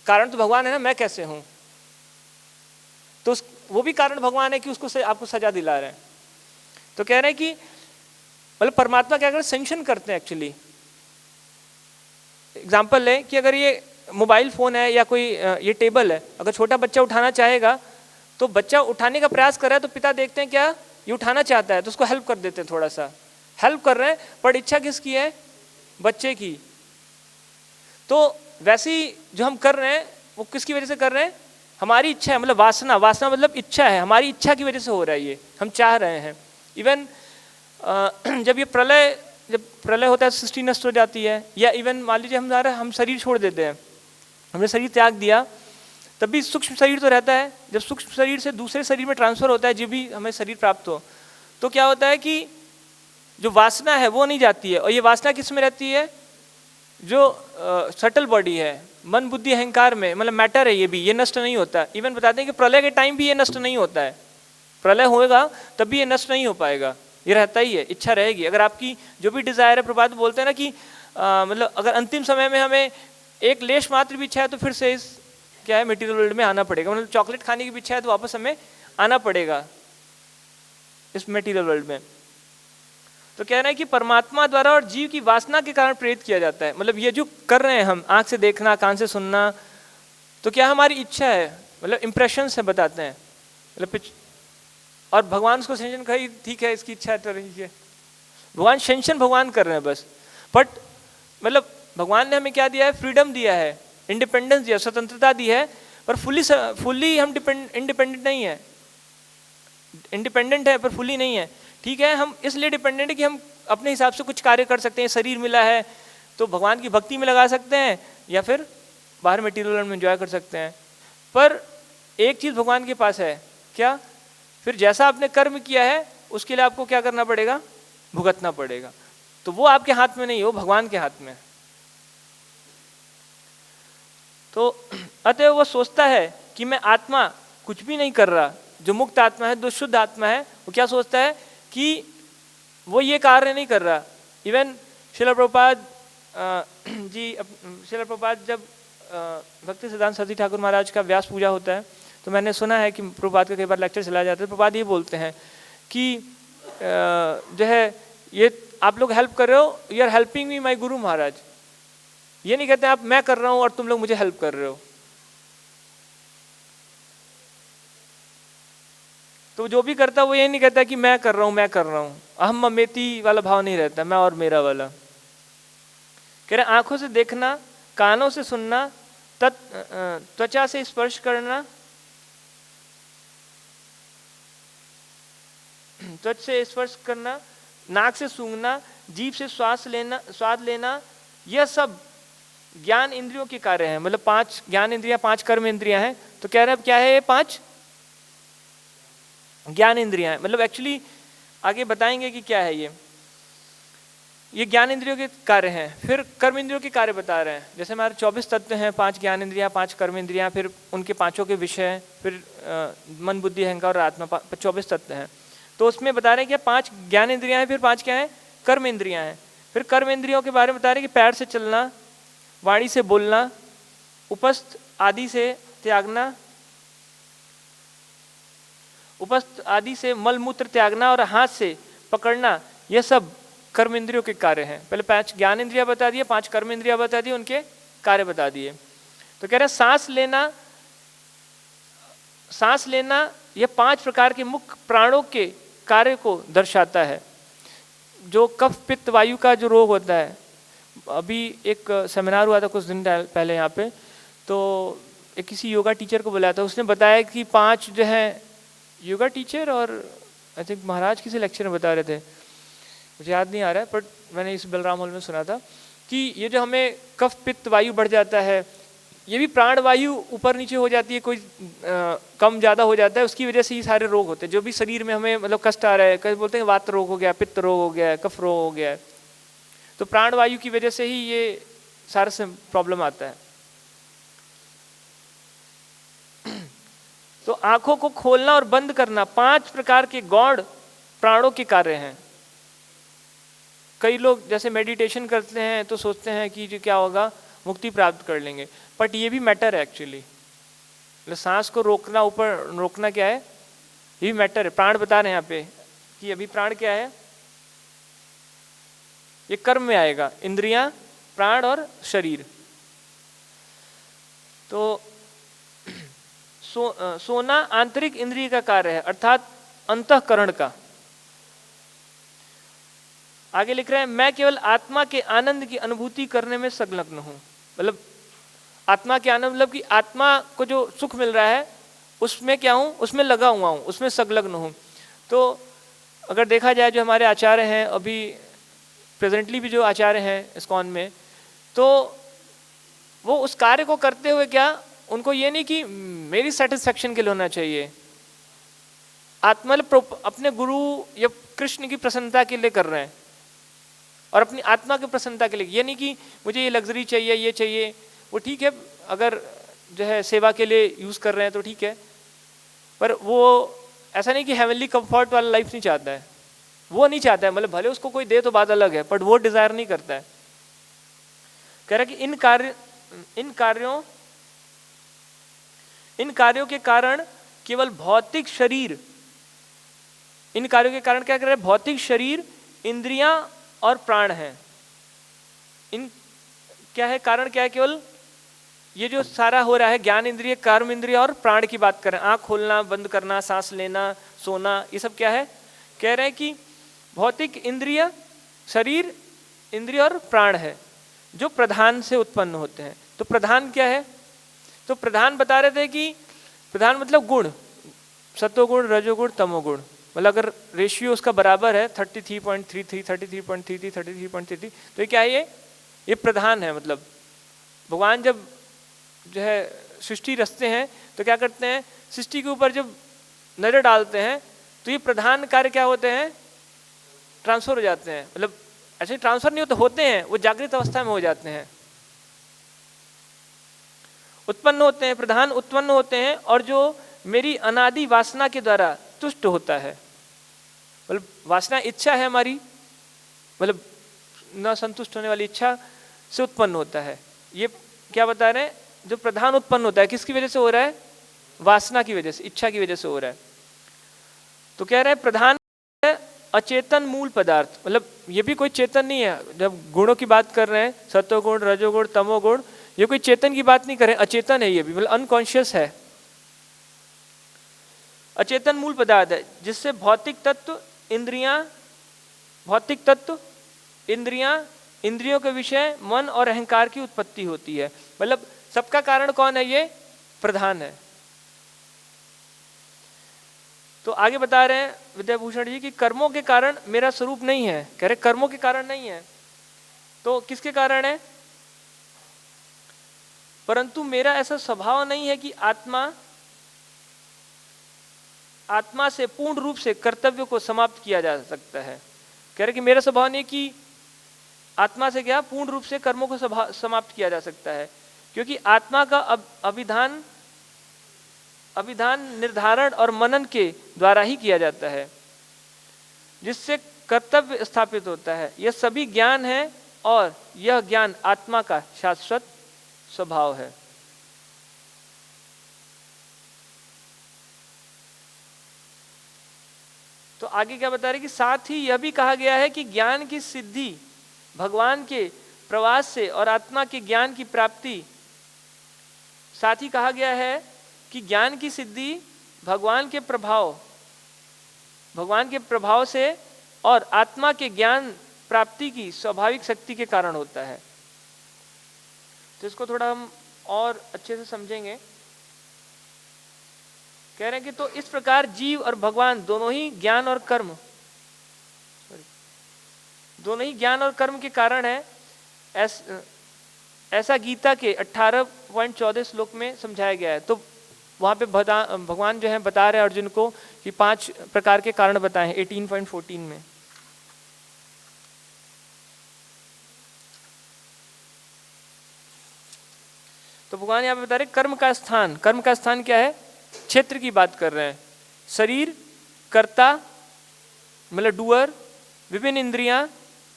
कारण तो भगवान है ना, मैं कैसे हूं। तो वो भी कारण भगवान है कि उसको आपको सजा दिला रहे हैं। तो कह रहे हैं कि मतलब परमात्मा क्या कर सैंक्शन करते हैं एक्चुअली। एग्जाम्पल है कि अगर ये मोबाइल फोन है या कोई ये टेबल है, अगर छोटा बच्चा उठाना चाहेगा तो बच्चा उठाने का प्रयास कर रहा है, तो पिता देखते हैं क्या ये उठाना चाहता है तो उसको हेल्प कर देते हैं, थोड़ा सा हेल्प कर रहे हैं, पर इच्छा किसकी है, बच्चे की। तो वैसे ही जो हम कर रहे हैं वो किसकी वजह से कर रहे हैं, हमारी इच्छा है, मतलब वासना, वासना मतलब इच्छा है, हमारी इच्छा की वजह से हो रहा है, ये हम चाह रहे हैं। इवन जब ये जब प्रलय होता है, सृष्टि नष्ट हो जाती है, या इवन मान लीजिए हम शरीर छोड़ देते हैं, हमने शरीर त्याग दिया, तब भी सूक्ष्म शरीर तो रहता है। जब सूक्ष्म शरीर से दूसरे शरीर में ट्रांसफर होता है, जब भी हमें शरीर प्राप्त हो, तो क्या होता है कि जो वासना है वो नहीं जाती है, और ये वासना किस में रहती है, जो सटल बॉडी है, मन बुद्धि अहंकार में, मतलब मैटर है, ये नष्ट नहीं होता। इवन बताते हैं कि प्रलय के टाइम भी ये नष्ट नहीं होता है, प्रलय होएगा तब भी ये नष्ट नहीं हो पाएगा, ये रहता ही है, इच्छा रहेगी। अगर आपकी जो भी डिजायर है, प्रभात बोलते हैं ना कि मतलब अगर अंतिम समय में हमें एक लेश मात्र भी इच्छा है तो फिर से इस क्या है मटेरियल वर्ल्ड में आना पड़ेगा, मतलब चॉकलेट खाने की भी इच्छा है तो वापस हमें आना पड़ेगा इस मटेरियल वर्ल्ड में। तो कह रहे हैं कि परमात्मा द्वारा और जीव की वासना के कारण प्रेरित किया जाता है। मतलब ये जो कर रहे हैं हम, आंख से देखना, कान से सुनना, तो क्या हमारी इच्छा है, मतलब इंप्रेशन से बताते हैं, मतलब और भगवान उसको सेंशन कही, ठीक है इसकी इच्छा तो रही है, भगवान सेंशन भगवान कर रहे हैं बस। बट मतलब भगवान ने हमें क्या दिया है, फ्रीडम दिया है, इंडिपेंडेंस दिया, स्वतंत्रता दी है, पर फुल्ली हम इंडिपेंडेंट नहीं है, इंडिपेंडेंट है पर फुल्ली नहीं है। ठीक है, हम इसलिए डिपेंडेंट है कि हम अपने हिसाब से कुछ कार्य कर सकते हैं, शरीर मिला है तो भगवान की भक्ति में लगा सकते हैं, या फिर बाहर मटेरियल में एंजॉय कर सकते हैं। पर एक चीज भगवान के पास है क्या, फिर जैसा आपने कर्म किया है उसके लिए आपको क्या करना पड़ेगा, भुगतना पड़ेगा। तो वो आपके हाथ में नहीं हो, भगवान के हाथ में। तो अतः वो सोचता है कि मैं आत्मा कुछ भी नहीं कर रहा, जो मुक्त आत्मा है, जो शुद्ध आत्मा है, वो क्या सोचता है कि वो ये कार्य नहीं कर रहा। इवन श्रील प्रभुपाद जब भक्ति सिद्धांत सरस्वती ठाकुर महाराज का व्यास पूजा होता है, तो मैंने सुना है कि प्रभुपाद का कई बार लेक्चर चला जाता है, प्रभुपाद ये बोलते हैं कि जो है ये आप लोग हेल्प कर रहे हो, यू आर हेल्पिंग मी माई गुरु महाराज। ये नहीं कहते आप मैं कर रहा हूं और तुम लोग मुझे हेल्प कर रहे हो। तो जो भी करता है वो ये नहीं कहता कि मैं कर रहा हूं, अहम ममेती वाला भाव नहीं रहता, मैं और मेरा वाला। कह रहे आंखों से देखना, कानों से सुनना, त्वचा से स्पर्श करना, त्वच से स्पर्श करना, नाक से सूंघना, जीभ से स्वाद लेना, यह सब ज्ञान इंद्रियों के कार्य हैं। मतलब 5 ज्ञान इंद्रियां, 5 कर्म इंद्रियां हैं। तो कह रहे हैं क्या है ये 5 ज्ञान इंद्रियां हैं। मतलब एक्चुअली आगे बताएंगे कि क्या है ये ज्ञान इंद्रियों के कार्य हैं। फिर कर्म इंद्रियों के कार्य बता रहे हैं, जैसे हमारे 24 तत्व हैं, 5 ज्ञान इंद्रियां, 5 कर्म इंद्रियां, फिर उनके 5 के विषय, फिर मन बुद्धि अहंकार और आत्मा, 24 तत्व हैं। तो उसमें बता रहे हैं कि 5 ज्ञान इंद्रियां हैं, फिर 5 क्या है, कर्म इंद्रियां हैं। फिर कर्म इंद्रियों के बारे में बता रहे हैं कि पैर से चलना, वाणी से बोलना, उपस्थ आदि से त्यागना, उपस्थ आदि से मल मूत्र त्यागना और हाथ से पकड़ना, यह सब कर्म इंद्रियों के कार्य हैं। पहले 5 ज्ञान इंद्रियां बता दिए, 5 कर्म इंद्रियां बता दिए, उनके कार्य बता दिए। तो कह रहे हैं सांस लेना यह 5 प्रकार के मुख्य प्राणों के कार्य को दर्शाता है। जो कफ पित्त वायु का जो रोग होता है, अभी एक सेमिनार हुआ था कुछ दिन पहले यहाँ पे, तो एक किसी योगा टीचर को बुलाया था, उसने बताया कि 5 जो है योगा टीचर और आई थिंक महाराज किसी लेक्चर में बता रहे थे, मुझे याद नहीं आ रहा है, बट मैंने इस बलराम हॉल में सुना था कि ये जो हमें कफ पित्त वायु बढ़ जाता है, ये भी प्राण वायु ऊपर नीचे हो जाती है, कोई कम ज़्यादा हो जाता है, उसकी वजह से ही सारे रोग होते हैं। जो भी शरीर में हमें मतलब कष्ट आ रहा है, कहीं बोलते हैं वात रोग हो गया, पित्त रोग हो गया, कफ रोग हो गया, तो प्राण वायु की वजह से ही ये सारा से प्रॉब्लम आता है। तो आंखों को खोलना और बंद करना 5 प्रकार के गौण प्राणों के कार्य हैं। कई लोग जैसे मेडिटेशन करते हैं तो सोचते हैं कि जो क्या होगा, मुक्ति प्राप्त कर लेंगे, बट ये भी मैटर है एक्चुअली। सांस को रोकना, ऊपर रोकना क्या है, ये भी मैटर है। प्राण बता रहे हैं यहाँ पे कि अभी प्राण क्या है, ये कर्म में आएगा, इंद्रियां, प्राण और शरीर। तो सोना आंतरिक इंद्रिय का कार्य है, अर्थात अंतःकरण का। आगे लिख रहे हैं, मैं केवल आत्मा के आनंद की अनुभूति करने में संलग्न हूं। मतलब आत्मा के आनंद मतलब कि आत्मा को जो सुख मिल रहा है उसमें क्या हूं, उसमें लगा हुआ हूं, उसमें संलग्न हूं। तो अगर देखा जाए जो हमारे आचार्य हैं, अभी प्रेजेंटली भी जो आचार्य हैं इस्कॉन में, तो वो उस कार्य को करते हुए क्या, उनको ये नहीं कि मेरी सेटिस्फेक्शन के लिए होना चाहिए, आत्मा अपने गुरु या कृष्ण की प्रसन्नता के लिए कर रहे हैं और अपनी आत्मा की प्रसन्नता के लिए। ये नहीं कि मुझे ये लग्जरी चाहिए, ये चाहिए, वो ठीक है, अगर जो है सेवा के लिए यूज कर रहे हैं तो ठीक है, पर वो ऐसा नहीं कि हेवनली कंफर्ट वाला लाइफ नहीं चाहता है, वो नहीं चाहता है। मतलब भले उसको कोई दे तो बात अलग है, बट वो डिजायर नहीं करता है। कह रहा है कि इन कार्यों के कारण केवल भौतिक शरीर, इन कार्यों के कारण क्या कर रहे हैं, भौतिक शरीर, इंद्रियां और प्राण हैं। इन क्या है, कारण क्या है, केवल ये जो सारा हो रहा है, ज्ञान इंद्रिय, कर्म इंद्रिय और प्राण की बात कर रहे हैं। आंख खोलना, बंद करना, सांस लेना, सोना, ये सब क्या है, कह रहे हैं कि भौतिक इंद्रिय, शरीर, इंद्रिय और प्राण है जो प्रधान से उत्पन्न होते हैं। तो प्रधान क्या है, तो प्रधान बता रहे थे कि प्रधान मतलब गुण, सत्वगुण, रजोगुण, तमोगुण। मतलब अगर रेशियो उसका बराबर है 33.33, 33.33, 33.33, तो ये क्या है, ये प्रधान है। मतलब भगवान जब जो है सृष्टि रचते हैं तो क्या करते हैं, सृष्टि के ऊपर जब नजर डालते हैं तो ये प्रधान कार्य क्या होते हैं, ट्रांसफर हो जाते हैं। मतलब ऐसे ट्रांसफर नहीं होते हैं, वो जागृत अवस्था में हो जाते हैं, उत्पन्न होते हैं, प्रधान उत्पन्न होते हैं, और जो मेरी अनादि वासना के द्वारा तुष्ट होता है। मतलब वासना इच्छा है हमारी, मतलब न संतुष्ट होने वाली इच्छा से उत्पन्न होता है। ये क्या बता रहे हैं, जो प्रधान उत्पन्न होता है किसकी वजह से हो रहा है, वासना की वजह से, इच्छा की वजह से हो रहा है। तो कह रहे हैं प्रधान है अचेतन मूल पदार्थ। मतलब ये भी कोई चेतन नहीं है। जब गुणों की बात कर रहे हैं, सत्वगुण, रजोगुण, तमोगुण, ये कोई चेतन की बात नहीं कर रहे, अचेतन है ये भी, मतलब अनकॉन्शियस है। अचेतन मूल पदार्थ है जिससे भौतिक तत्व, इंद्रियां, भौतिक तत्व, इंद्रियां, इंद्रियों के विषय, मन और अहंकार की उत्पत्ति होती है। मतलब सबका कारण कौन है, ये प्रधान है। तो आगे बता रहे हैं विद्याभूषण जी कि कर्मों के कारण मेरा स्वरूप नहीं है। कह रहे कर्मों के कारण नहीं है, तो किसके कारण है, परंतु मेरा ऐसा स्वभाव नहीं है कि आत्मा से पूर्ण रूप से कर्तव्य को समाप्त किया जा सकता है। कह रहे कि मेरा स्वभाव नहीं कि आत्मा से क्या पूर्ण रूप से कर्मों को समाप्त किया जा सकता है, क्योंकि आत्मा का अभिधान निर्धारण और मनन के द्वारा ही किया जाता है, जिससे कर्तव्य स्थापित होता है। यह सभी ज्ञान है और यह ज्ञान आत्मा का शाश्वत स्वभाव है। तो आगे क्या बता रहे कि साथ ही यह भी कहा गया है कि ज्ञान की सिद्धि भगवान के प्रवास से और आत्मा के ज्ञान की प्राप्ति, साथ ही कहा गया है कि ज्ञान की सिद्धि भगवान के प्रभाव से और आत्मा के ज्ञान प्राप्ति की स्वाभाविक शक्ति के कारण होता है। तो इसको थोड़ा हम और अच्छे से समझेंगे। कह रहे हैं कि तो इस प्रकार जीव और भगवान दोनों ही ज्ञान और कर्म, दोनों ही ज्ञान और कर्म के कारण है, ऐसा गीता के 18.14 श्लोक में समझाया गया है। तो वहां पे भगवान जो है बता रहे हैं अर्जुन को कि 5 प्रकार के कारण बताए हैं 18.14 में। तो भगवान यहाँ पे बता रहे कर्म का स्थान, कर्म का स्थान क्या है, क्षेत्र की बात कर रहे हैं। शरीर, कर्ता मतलब डूअर, विभिन्न इंद्रियां,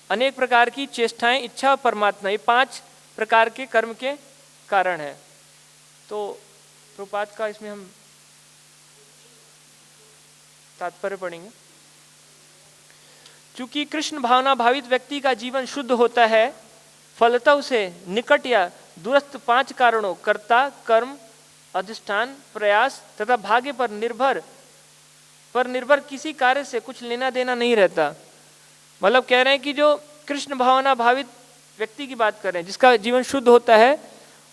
अनेक प्रकार की चेष्टाएं, इच्छा और परमात्मा, ये 5 प्रकार के कर्म के कारण है। तो प्रभुपाद का इसमें हम तात्पर्य पढ़ेंगे। चूंकि कृष्ण भावना भावित व्यक्ति का जीवन शुद्ध होता है, फलतः उसे निकट या दूरस्थ 5 कारणों कर्ता, कर्म, अधिष्ठान, प्रयास तथा भाग्य पर निर्भर किसी कार्य से कुछ लेना देना नहीं रहता। मतलब कह रहे हैं कि जो कृष्ण भावना भावित व्यक्ति की बात कर रहे हैं, जिसका जीवन शुद्ध होता है,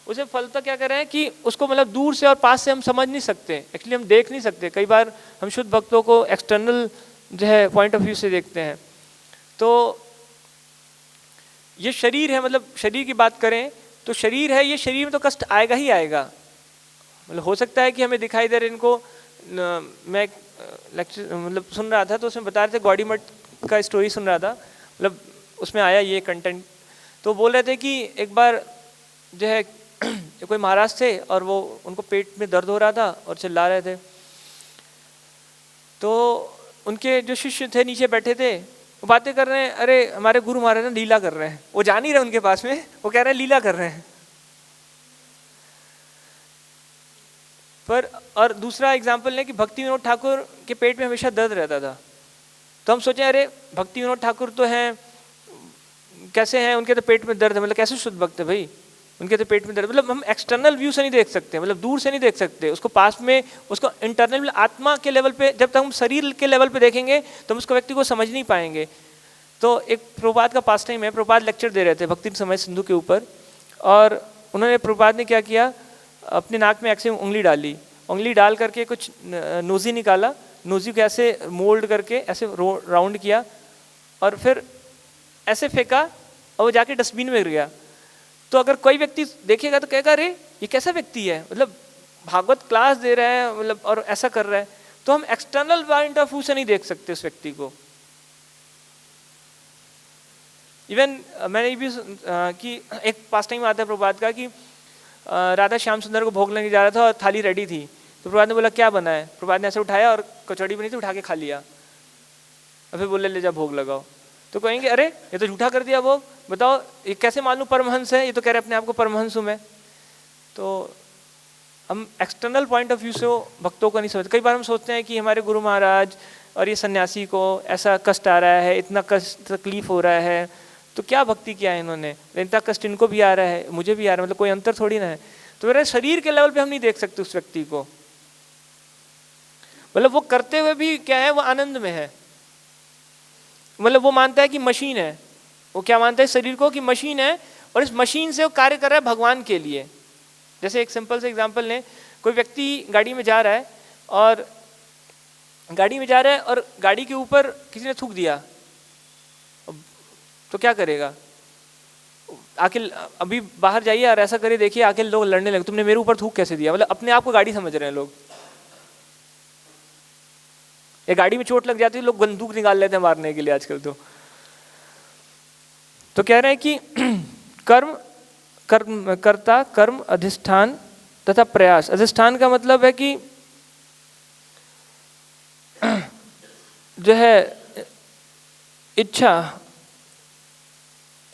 उसे फलतः क्या कर रहे हैं कि उसको मतलब दूर से और पास से हम समझ नहीं सकते, एक्चुअली हम देख नहीं सकते। कई बार हम शुद्ध भक्तों को एक्सटर्नल जो है पॉइंट ऑफ व्यू से देखते हैं। तो ये शरीर है, मतलब शरीर की बात करें तो शरीर है, ये शरीर में तो कष्ट आएगा ही आएगा। मतलब हो सकता है कि हमें दिखाई दे रहे, इनको मैं लेक्चर मतलब सुन रहा था तो उसमें बता रहे थे, गौड़ी मठ का स्टोरी सुन रहा था, मतलब उसमें आया ये कंटेंट। तो बोल रहे थे कि एक बार जो है कोई महाराज थे और वो उनको पेट में दर्द हो रहा था और चिल्ला रहे थे। तो उनके जो शिष्य थे नीचे बैठे थे, वो बातें कर रहे हैं, अरे हमारे गुरु महाराज ना लीला कर रहे हैं। वो जा नहीं रहे उनके पास में, वो कह रहे हैं लीला कर रहे हैं। पर और दूसरा एग्जाम्पल है कि भक्ति विनोद ठाकुर के पेट में हमेशा दर्द रहता था। तो हम सोचे अरे भक्ति विनोद ठाकुर तो हैं, कैसे हैं, उनके तो पेट में दर्द है, मतलब कैसे शुद्ध भक्त है भाई, उनके तो पेट में दर्द। मतलब हम एक्सटर्नल व्यू से नहीं देख सकते, मतलब दूर से नहीं देख सकते उसको, पास में उसको इंटरनल आत्मा के लेवल पे, जब तक हम शरीर के लेवल पे देखेंगे तो हम उसको व्यक्ति को समझ नहीं पाएंगे। तो एक प्रभुपाद का पास टाइम है, प्रभुपाद लेक्चर दे रहे थे भक्ति समय सिंधु के ऊपर, और उन्होंने प्रभुपाद ने क्या किया, अपने नाक में ऐसे उंगली डाली, उंगली डाल करके कुछ नोजी निकाला, नोजी को ऐसे मोल्ड करके ऐसे राउंड किया और फिर ऐसे फेंका और वो जाके डस्टबिन में गिर गया। तो अगर कोई व्यक्ति देखेगा तो कहेगा अरे ये कैसा व्यक्ति है, मतलब भागवत क्लास दे रहा है मतलब और ऐसा कर रहा है। तो हम एक्सटर्नल पॉइंट ऑफ व्यू से नहीं देख सकते उस व्यक्ति को। इवन मैंने भी कि एक पास टाइम आता है प्रभात का कि राधा श्याम सुंदर को भोग लेने जा रहा था और थाली रेडी थी, तो प्रभात ने बोला क्या बना है, प्रभात ने ऐसे उठाया और कचौड़ी बनी थी, उठा के खा लिया और फिर बोले ले जा भोग लगाओ। तो कहेंगे अरे ये तो झूठा कर दिया भोग, बताओ ये कैसे मालूम परमहंस है, ये तो कह रहे अपने आप को परमहंस हूँ मैं। तो हम एक्सटर्नल पॉइंट ऑफ व्यू से भक्तों को नहीं समझते। कई बार हम सोचते हैं कि हमारे गुरु महाराज और ये सन्यासी को ऐसा कष्ट आ रहा है, इतना कष्ट तकलीफ हो रहा है, तो क्या भक्ति किया है इन्होंने, इतना कष्ट इनको भी आ रहा है मुझे भी आ रहा है, मतलब कोई अंतर थोड़ी ना है। तो मेरे शरीर के लेवल पे हम नहीं देख सकते उस व्यक्ति को, मतलब वो करते हुए भी क्या है, वो आनंद में है। मतलब वो मानता है कि मशीन है, वो क्या मानता है शरीर को कि मशीन है और इस मशीन से वो कार्य कर रहा है भगवान के लिए। जैसे एक सिंपल से एग्जांपल लें, कोई व्यक्ति गाड़ी में जा रहा है और गाड़ी के ऊपर किसी ने थूक दिया, तो क्या करेगा, आके अभी बाहर जाइए और ऐसा करिए, देखिए आके लोग लड़ने लगे, तुमने मेरे ऊपर थूक कैसे दिया, मतलब अपने आप को गाड़ी समझ रहे हैं लोग। ये गाड़ी में चोट लग जाती है, लोग बंदूक निकाल लेते हैं मारने के लिए आजकल। तो कह रहे हैं कि कर्ता, कर्म, अधिष्ठान तथा प्रयास। अधिष्ठान का मतलब है कि जो है इच्छा,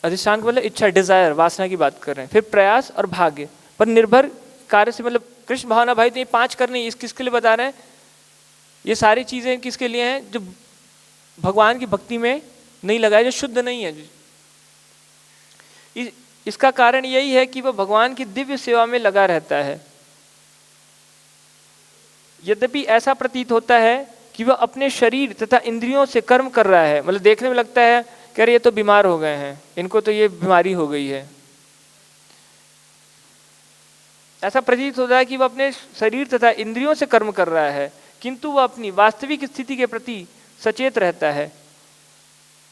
अधिष्ठान का मतलब इच्छा, डिजायर, वासना की बात कर रहे हैं। फिर प्रयास और भाग्य पर निर्भर कार्य से, मतलब कृष्ण भावना भाई तो ये 5 करने, इस किसके लिए बता रहे हैं, ये सारी चीजें किसके लिए हैं, जो भगवान की भक्ति में नहीं लगाए, जो शुद्ध नहीं है। इसका कारण यही है कि वह भगवान की दिव्य सेवा में लगा रहता है। यद्यपि ऐसा प्रतीत होता है कि वह अपने शरीर तथा इंद्रियों से कर्म कर रहा है, मतलब देखने में लगता है कि अरे ये तो बीमार हो गए हैं, इनको तो ये बीमारी हो गई है। ऐसा प्रतीत होता है कि वह अपने शरीर तथा इंद्रियों से कर्म कर रहा है, किंतु वह अपनी वास्तविक स्थिति के प्रति सचेत रहता है।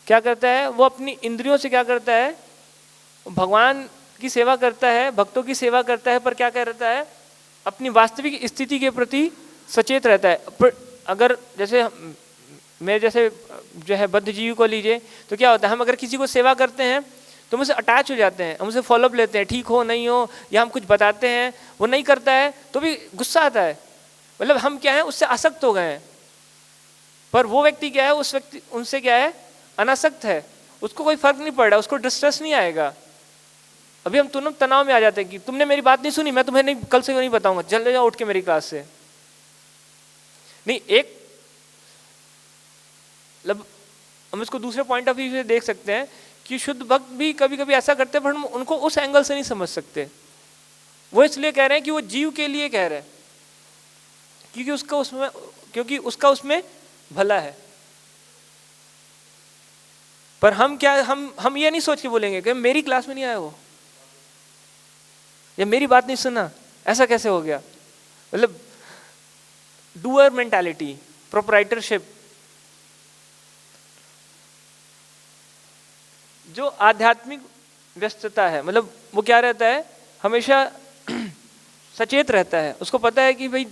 क्या करता है? वो अपनी इंद्रियों से क्या करता है? भगवान की सेवा करता है, भक्तों की सेवा करता है, पर क्या करता है? अपनी वास्तविक स्थिति के प्रति सचेत रहता है। पर अगर जैसे मैं जैसे जो है बद्ध जीव को लीजिए, तो क्या होता है? हम अगर किसी को सेवा करते हैं तो हम उससे अटैच हो जाते हैं, हम उसे फॉलोअप लेते हैं, ठीक हो नहीं हो, या हम कुछ बताते हैं, वो नहीं करता है तो भी गुस्सा आता है। मतलब हम क्या है? उससे आसक्त हो गए हैं। पर वो व्यक्ति क्या है? उस व्यक्ति उनसे क्या है? अनासक्त है, उसको कोई फर्क नहीं पड़ रहा, उसको डिस्ट्रेस नहीं आएगा। अभी हम तुरंत तनाव में आ जाते हैं कि तुमने मेरी बात नहीं सुनी, मैं तुम्हें नहीं कल से नहीं बताऊंगा, चले जाओ उठ के मेरी क्लास से। नहीं, एक मतलब हम इसको दूसरे पॉइंट ऑफ व्यू से देख सकते हैं कि शुद्ध भक्त भी कभी कभी ऐसा करते हैं, पर हम उनको उस एंगल से नहीं समझ सकते। वो इसलिए कह रहे हैं कि वो जीव के लिए कह रहे हैं, क्योंकि उसका उसमें भला है। पर हम क्या, हम ये नहीं सोच के बोलेंगे कि मेरी क्लास में नहीं आया वो, या मेरी बात नहीं सुना, ऐसा कैसे हो गया? मतलब डूअर मेंटालिटी, प्रोप्राइटरशिप। जो आध्यात्मिक व्यस्तता है, मतलब वो क्या रहता है? हमेशा सचेत रहता है, उसको पता है कि भाई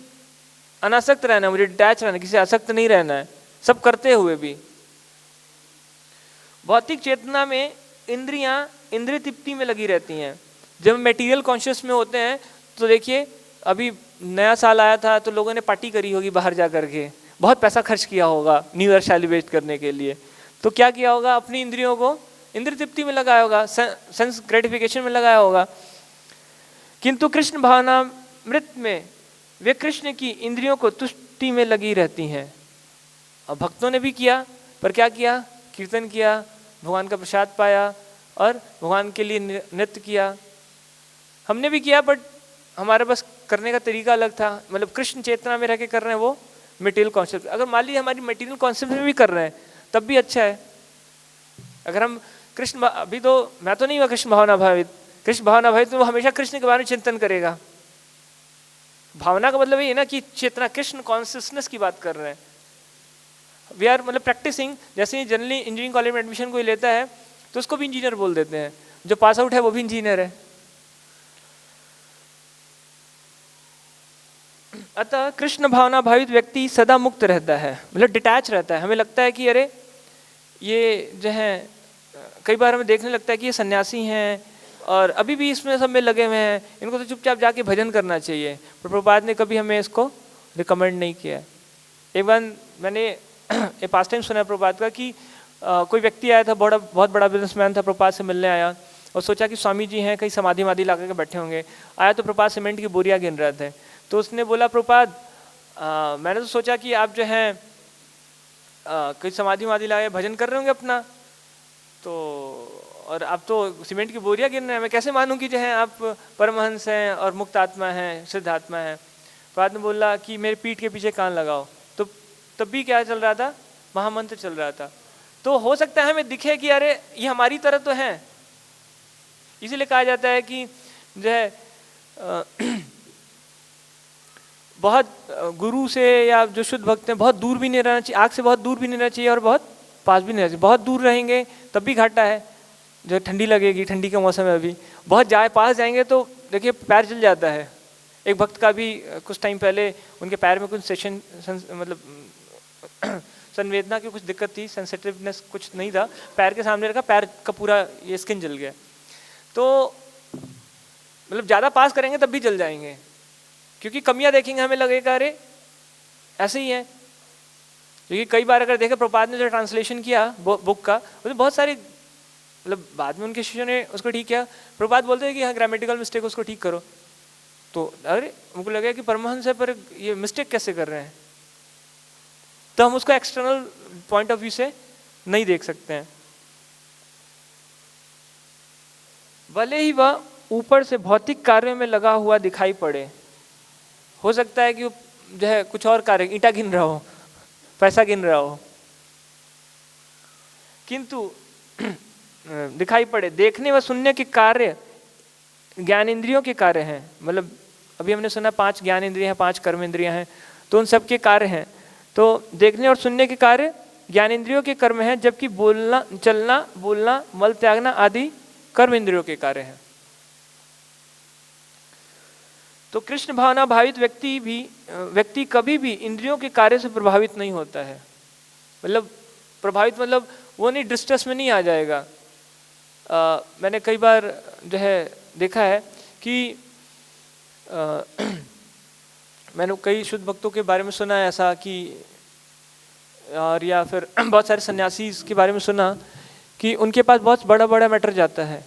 अनासक्त रहना है, मुझे डिटैच रहना है, किसी आसक्त नहीं रहना है, सब करते हुए भी। भौतिक चेतना में इंद्रियां इंद्रिय तृप्ति में लगी रहती हैं। जब मटेरियल कॉन्शियस में होते हैं तो देखिए, अभी नया साल आया था तो लोगों ने पार्टी करी होगी बाहर जा करके, बहुत पैसा खर्च किया होगा न्यू ईयर सेलिब्रेट करने के लिए। तो क्या किया होगा? अपनी इंद्रियों को इंद्रिय तृप्ति में लगाया होगा, सेंस ग्रेटिफिकेशन में लगाया होगा। किंतु कृष्ण भावनामृत में वे कृष्ण की इंद्रियों को तुष्टि में लगी रहती हैं। और भक्तों ने भी किया, पर क्या किया? कीर्तन किया, भगवान का प्रसाद पाया और भगवान के लिए नृत्य किया। हमने भी किया, बट हमारे बस करने का तरीका अलग था। मतलब कृष्ण चेतना में रह के कर रहे हैं वो मटेरियल कॉन्सेप्ट। अगर मान लीजिए हमारी मटेरियल कॉन्सेप्ट में भी कर रहे हैं तब भी अच्छा है। अगर हम कृष्ण, अभी तो मैं तो नहीं हुआ कृष्ण भावना भावित, कृष्ण भावना भावित तो वो हमेशा कृष्ण के बारे में चिंतन करेगा। भावना का मतलब ये है ना कि चेतना, कृष्ण कॉन्शियसनेस की बात कर रहे हैं। वी आर मतलब प्रैक्टिसिंग। जैसे जनरली इंजीनियरिंग कॉलेज में एडमिशन कोई लेता है तो उसको भी इंजीनियर बोल देते हैं, जो पास आउट है वो भी इंजीनियर है। अतः कृष्ण भावना भावित व्यक्ति सदा मुक्त रहता है, मतलब डिटैच रहता है। हमें लगता है कि अरे ये जो है, कई बार हमें देखने लगता है कि ये सन्यासी हैं और अभी भी इसमें सब में लगे हुए हैं, इनको तो चुपचाप जाके भजन करना चाहिए। पर प्रभुपाद ने कभी हमें इसको रिकमेंड नहीं किया। एक बार मैंने एक पास टाइम सुना प्रभुपाद का कि कोई व्यक्ति आया था, बहुत बड़ा बिजनेसमैन था, प्रभुपाद से मिलने आया और सोचा कि स्वामी जी हैं, कहीं समाधि वादी ला के बैठे होंगे। आया तो प्रभुपाद सीमेंट की बोरियां गिन रहे थे। तो उसने बोला, प्रभुपाद मैंने तो सोचा कि आप जो हैं कोई समाधि वादी ला के भजन कर रहे होंगे अपना, तो और आप तो सीमेंट की बोरियां गिन रहे हैं, मैं कैसे मानूं कि जो है आप परमहंस हैं और मुक्त आत्मा हैं, सिद्ध आत्मा हैं। प्रभुपाद ने बोला कि मेरे पीठ के पीछे कान लगाओ। तो तब भी क्या चल रहा था? महामंत्र चल रहा था। तो हो सकता है हमें दिखे कि अरे ये हमारी तरह तो है। इसीलिए कहा जाता है कि जो है बहुत गुरु से या जो शुद्ध भक्त हैं बहुत दूर भी नहीं रहना चाहिए, आग से बहुत दूर भी नहीं रहना चाहिए और बहुत पास भी नहीं रहना चाहिए। बहुत दूर रहेंगे तब भी घाटा है, जो ठंडी लगेगी, ठंडी का मौसम है अभी। बहुत पास जाएंगे तो देखिए पैर जल जाता है। एक भक्त का भी कुछ टाइम पहले उनके पैर में कुछ मतलब संवेदना की कुछ दिक्कत थी, सेंसिटिवनेस कुछ नहीं था, पैर के सामने रखा, पैर का पूरा ये स्किन जल गया। तो मतलब ज़्यादा पास करेंगे तब भी जल जाएंगे, क्योंकि कमियां देखेंगे हमें लगेगा अरे ऐसे ही है। क्योंकि कई बार अगर देखें प्रभुपाद ने जो ट्रांसलेशन किया बुक का, उसमें बहुत सारे मतलब बाद में उनके शिष्यों ने उसको ठीक किया। प्रभुपाद बोलते हैं कि हाँ ग्रामेटिकल मिस्टेक उसको ठीक करो, तो अरे उनको लगा कि परमहंस है पर ये मिस्टेक कैसे कर रहे हैं। तो हम उसको एक्सटर्नल पॉइंट ऑफ व्यू से नहीं देख सकते हैं। भले ही वह ऊपर से भौतिक कार्यों में लगा हुआ दिखाई पड़े, हो सकता है कि जो है कुछ और कार्य, ईंटा गिन रहा हो, पैसा गिन रहा हो, किंतु दिखाई पड़े, देखने व सुनने के कार्य ज्ञान इंद्रियों के कार्य हैं। मतलब अभी हमने सुना 5 ज्ञान इंद्रियां हैं, 5 कर्म इंद्रियां हैं, तो उन सब के कार्य हैं। तो देखने और सुनने के कार्य ज्ञान इंद्रियों के कर्म हैं, जबकि बोलना, चलना, बोलना, मल त्यागना आदि कर्म इंद्रियों के कार्य हैं। तो कृष्ण भावना भावित व्यक्ति कभी भी इंद्रियों के कार्य से प्रभावित नहीं होता है। मतलब प्रभावित मतलब वो नहीं, डिस्ट्रेस में नहीं आ जाएगा। मैंने कई बार जो है देखा है कि मैंने कई शुद्ध भक्तों के बारे में सुना है ऐसा कि, और या फिर बहुत सारे सन्यासी के बारे में सुना कि उनके पास बहुत बड़ा बड़ा मैटर जाता है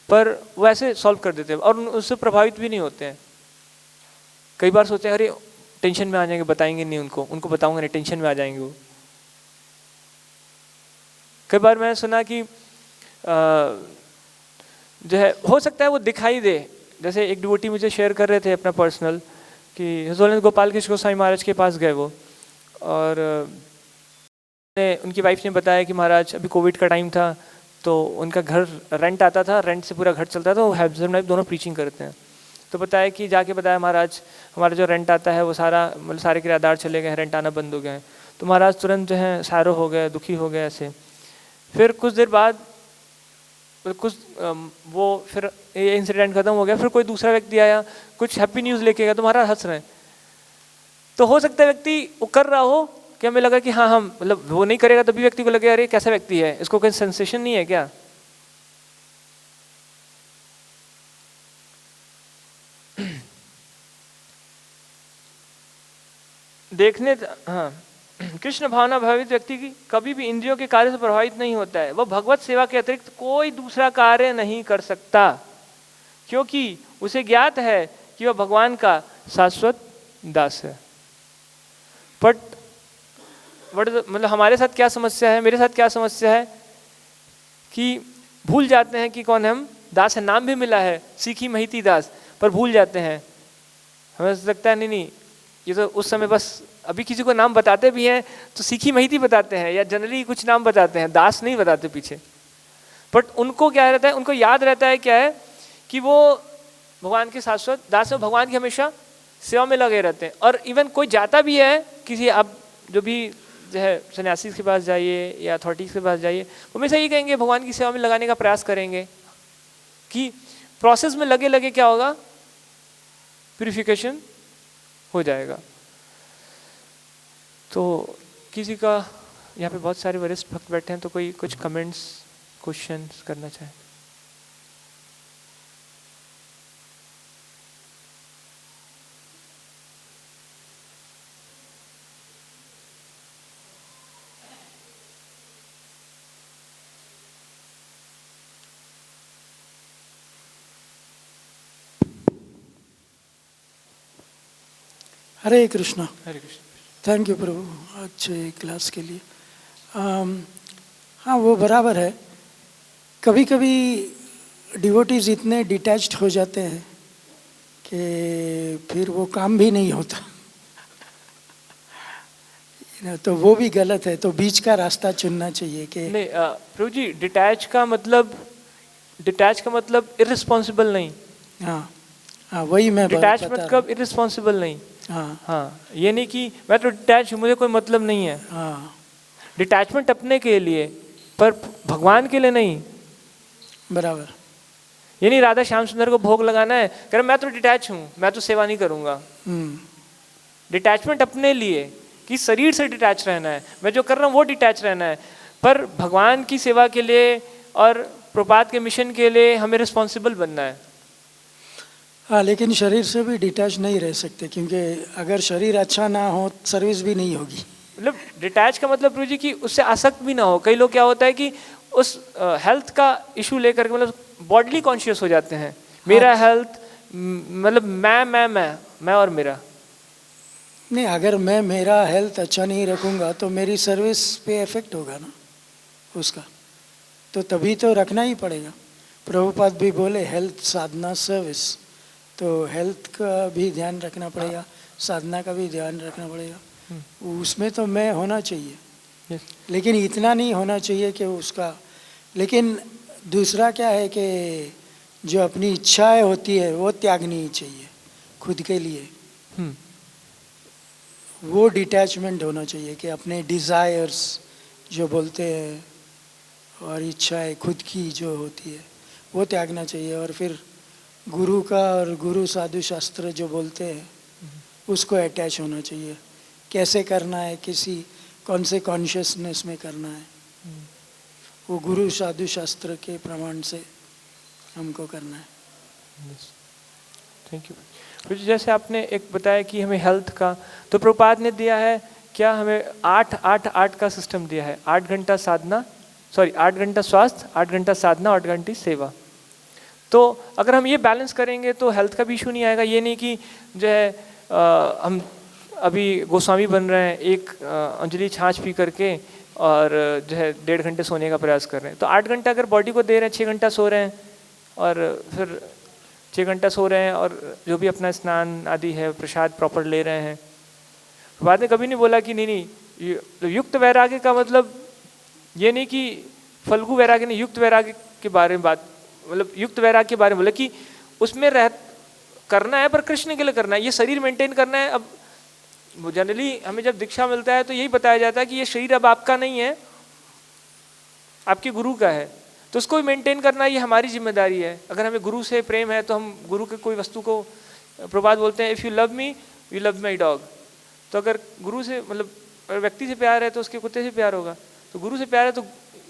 पर वो ऐसे सॉल्व कर देते हैं और उससे प्रभावित भी नहीं होते हैं। कई बार सोचते हैं अरे टेंशन में आ जाएंगे, बताएंगे नहीं उनको बताऊंगा नहीं, टेंशन में आ जाएंगे वो। कई बार मैंने सुना कि जो है हो सकता है वो दिखाई दे, जैसे एक डिवोटी मुझे शेयर कर रहे थे अपना पर्सनल कि हिजोलन गोपाल कृष्ण गोस्वामी महाराज के पास गए वो, और उनकी वाइफ ने बताया कि महाराज अभी कोविड का टाइम था तो उनका घर रेंट आता था, रेंट से पूरा घर चलता था, वो हस्बैंड वाइफ दोनों प्रीचिंग करते हैं। तो बताया कि जाके बताया महाराज हमारा जो रेंट आता है वो सारा मतलब सारे किराएदार चले गए हैं, रेंट आना बंद हो गए हैं। तो महाराज तुरंत जो है सैरो हो गए, दुखी हो गए ऐसे। फिर कुछ देर बाद वो फिर ये इंसिडेंट खत्म हो गया, फिर कोई दूसरा व्यक्ति आया कुछ हैप्पी न्यूज़ लेके गया तो महाराज हंस रहे हैं। तो हो सकता है व्यक्ति वो कर रहा हो कि हमें लगा कि हाँ हम मतलब वो नहीं करेगा तभी व्यक्ति को लगे अरे कैसा व्यक्ति है, इसको कोई सेंसेशन नहीं है क्या। देखने हाँ, कृष्ण भावना भावित व्यक्ति की कभी भी इंद्रियों के कार्य से प्रभावित नहीं होता है। वह भगवत सेवा के अतिरिक्त कोई दूसरा कार्य नहीं कर सकता, क्योंकि उसे ज्ञात है कि वह भगवान का शाश्वत दास है। बट मतलब हमारे साथ क्या समस्या है, मेरे साथ क्या समस्या है कि भूल जाते हैं कि कौन है हम, दास है, नाम भी मिला है सीखी महिती दास, पर भूल जाते हैं। हमें लगता है नहीं ये तो उस समय बस, अभी किसी को नाम बताते भी हैं तो सीखी महिती बताते हैं या जनरली कुछ नाम बताते हैं, दास नहीं बताते पीछे। बट उनको क्या रहता है, उनको याद रहता है क्या है कि वो भगवान के शाश्वत दास है, भगवान की हमेशा सेवा में लगे रहते हैं। और इवन कोई जाता भी है किसी, अब जो भी जो है सन्यासी के पास जाइए या अथॉरिटीज के पास जाइए, वो हमेशा ये कहेंगे भगवान की सेवा में लगाने का प्रयास करेंगे कि प्रोसेस में लगे लगे क्या होगा, प्यूरिफिकेशन हो जाएगा। तो किसी का यहाँ पे बहुत सारे वरिष्ठ भक्त बैठे हैं, तो कोई कुछ कमेंट्स क्वेश्चंस करना चाहे। हरे कृष्णा। हरे कृष्ण। थैंक यू प्रभु अच्छे क्लास के लिए। हाँ वो बराबर है, कभी कभी डिवोटीज इतने डिटैच्ड हो जाते हैं कि फिर वो काम भी नहीं होता तो वो भी गलत है। तो बीच का रास्ता चुनना चाहिए कि नहीं प्रभु जी, डिटैच का मतलब इररिस्पॉन्सिबल नहीं। हाँ वही मैं डिटैच मतलब इररिस्पॉन्सिबल नहीं। हाँ ये नहीं कि मैं तो डिटैच हूँ, मुझे कोई मतलब नहीं है। डिटैचमेंट अपने के लिए पर भगवान के लिए नहीं। बराबर। ये नहीं राधा श्याम सुंदर को भोग लगाना है, कह मैं तो डिटैच हूँ, मैं तो सेवा नहीं करूँगा। डिटैचमेंट अपने लिए कि शरीर से डिटैच रहना है, मैं जो कर रहा हूँ वो डिटैच रहना है, पर भगवान की सेवा के लिए और प्रपात के मिशन के लिए हमें रिस्पॉन्सिबल बनना है। हाँ लेकिन शरीर से भी डिटैच नहीं रह सकते, क्योंकि अगर शरीर अच्छा ना हो सर्विस भी नहीं होगी। मतलब डिटैच का मतलब प्रभु जी कि उससे आसक्त भी ना हो। कई लोग क्या होता है कि उस हेल्थ का इशू लेकर के मतलब बॉडीली कॉन्शियस हो जाते हैं। मेरा हेल्थ मतलब मैं और मेरा नहीं, अगर मैं मेरा हेल्थ अच्छा नहीं रखूँगा तो मेरी सर्विस पे इफेक्ट होगा ना उसका, तो तभी तो रखना ही पड़ेगा। प्रभुपाद भी बोले हेल्थ साधना सर्विस, तो हेल्थ का भी ध्यान रखना पड़ेगा, साधना का भी ध्यान रखना पड़ेगा। उसमें तो मैं होना चाहिए, लेकिन इतना नहीं होना चाहिए कि उसका। लेकिन दूसरा क्या है कि जो अपनी इच्छाएं होती है वो त्यागनी चाहिए। खुद के लिए, हम्म, वो डिटैचमेंट होना चाहिए कि अपने डिज़ायर्स जो बोलते हैं और इच्छाएं खुद की जो होती है वो त्यागना चाहिए, और फिर गुरु का और गुरु साधु शास्त्र जो बोलते हैं उसको अटैच होना चाहिए। कैसे करना है, किसी कौन से कॉन्शियसनेस में करना है, वो गुरु साधु शास्त्र के प्रमाण से हमको करना है। Thank you. फिर जैसे आपने एक बताया कि हमें हेल्थ का, तो प्रभुपाद ने दिया है क्या, हमें 8-8-8 का सिस्टम दिया है। 8 घंटा साधना, 8 घंटा स्वास्थ्य, 8 घंटा साधना, 8 घंटे सेवा। तो अगर हम ये बैलेंस करेंगे तो हेल्थ का भी इशू नहीं आएगा। ये नहीं कि जो है हम अभी गोस्वामी बन रहे हैं, एक अंजलि छाछ पी करके और जो है 1.5 घंटे सोने का प्रयास कर रहे हैं। तो 8 घंटा अगर बॉडी को दे रहे हैं, 6 घंटा सो रहे हैं, और फिर 6 घंटा सो रहे हैं और जो भी अपना स्नान आदि है प्रसाद प्रॉपर ले रहे हैं। बाद में कभी नहीं बोला कि नहीं युक्त वैराग्य का मतलब ये नहीं कि फल्गु वैराग्य नहीं, युक्त वैराग्य के बारे में बात, मतलब युक्त वैराग्य के बारे में बोला कि उसमें करना है पर कृष्ण के लिए करना है, ये शरीर मेंटेन करना है। अब जनरली हमें जब दीक्षा मिलता है तो यही बताया जाता है कि ये शरीर अब आपका नहीं है, आपके गुरु का है, तो उसको भी मेंटेन करना ये हमारी जिम्मेदारी है। अगर हमें गुरु से प्रेम है तो हम गुरु के कोई वस्तु को, प्रभुपाद बोलते हैं if you love me you love my dog. तो अगर गुरु से मतलब व्यक्ति से प्यार है तो उसके कुत्ते से प्यार होगा। तो गुरु से प्यार है तो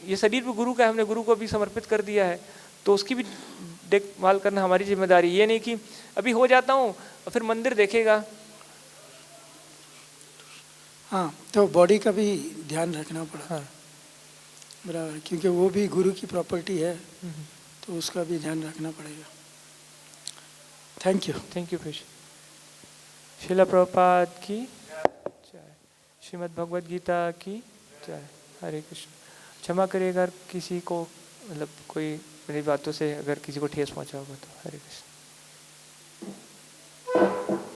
ये शरीर भी गुरु का है, हमने गुरु को भी समर्पित कर दिया है, तो उसकी भी देखभाल करना हमारी जिम्मेदारी। ये नहीं कि अभी हो जाता हूँ और फिर मंदिर देखेगा। हाँ, तो बॉडी का भी ध्यान रखना पड़ा। हाँ, बराबर, क्योंकि वो भी गुरु की प्रॉपर्टी है, तो उसका भी ध्यान रखना पड़ेगा। Thank you. Thank you fish. शिला प्रभुपाद की जय, श्रीमद् भगवद गीता की जय। हरे कृष्ण। क्षमा करिएगा किसी को मतलब कोई मेरी बातों से अगर किसी को ठेस पहुंचा होगा तो। हरे कृष्ण।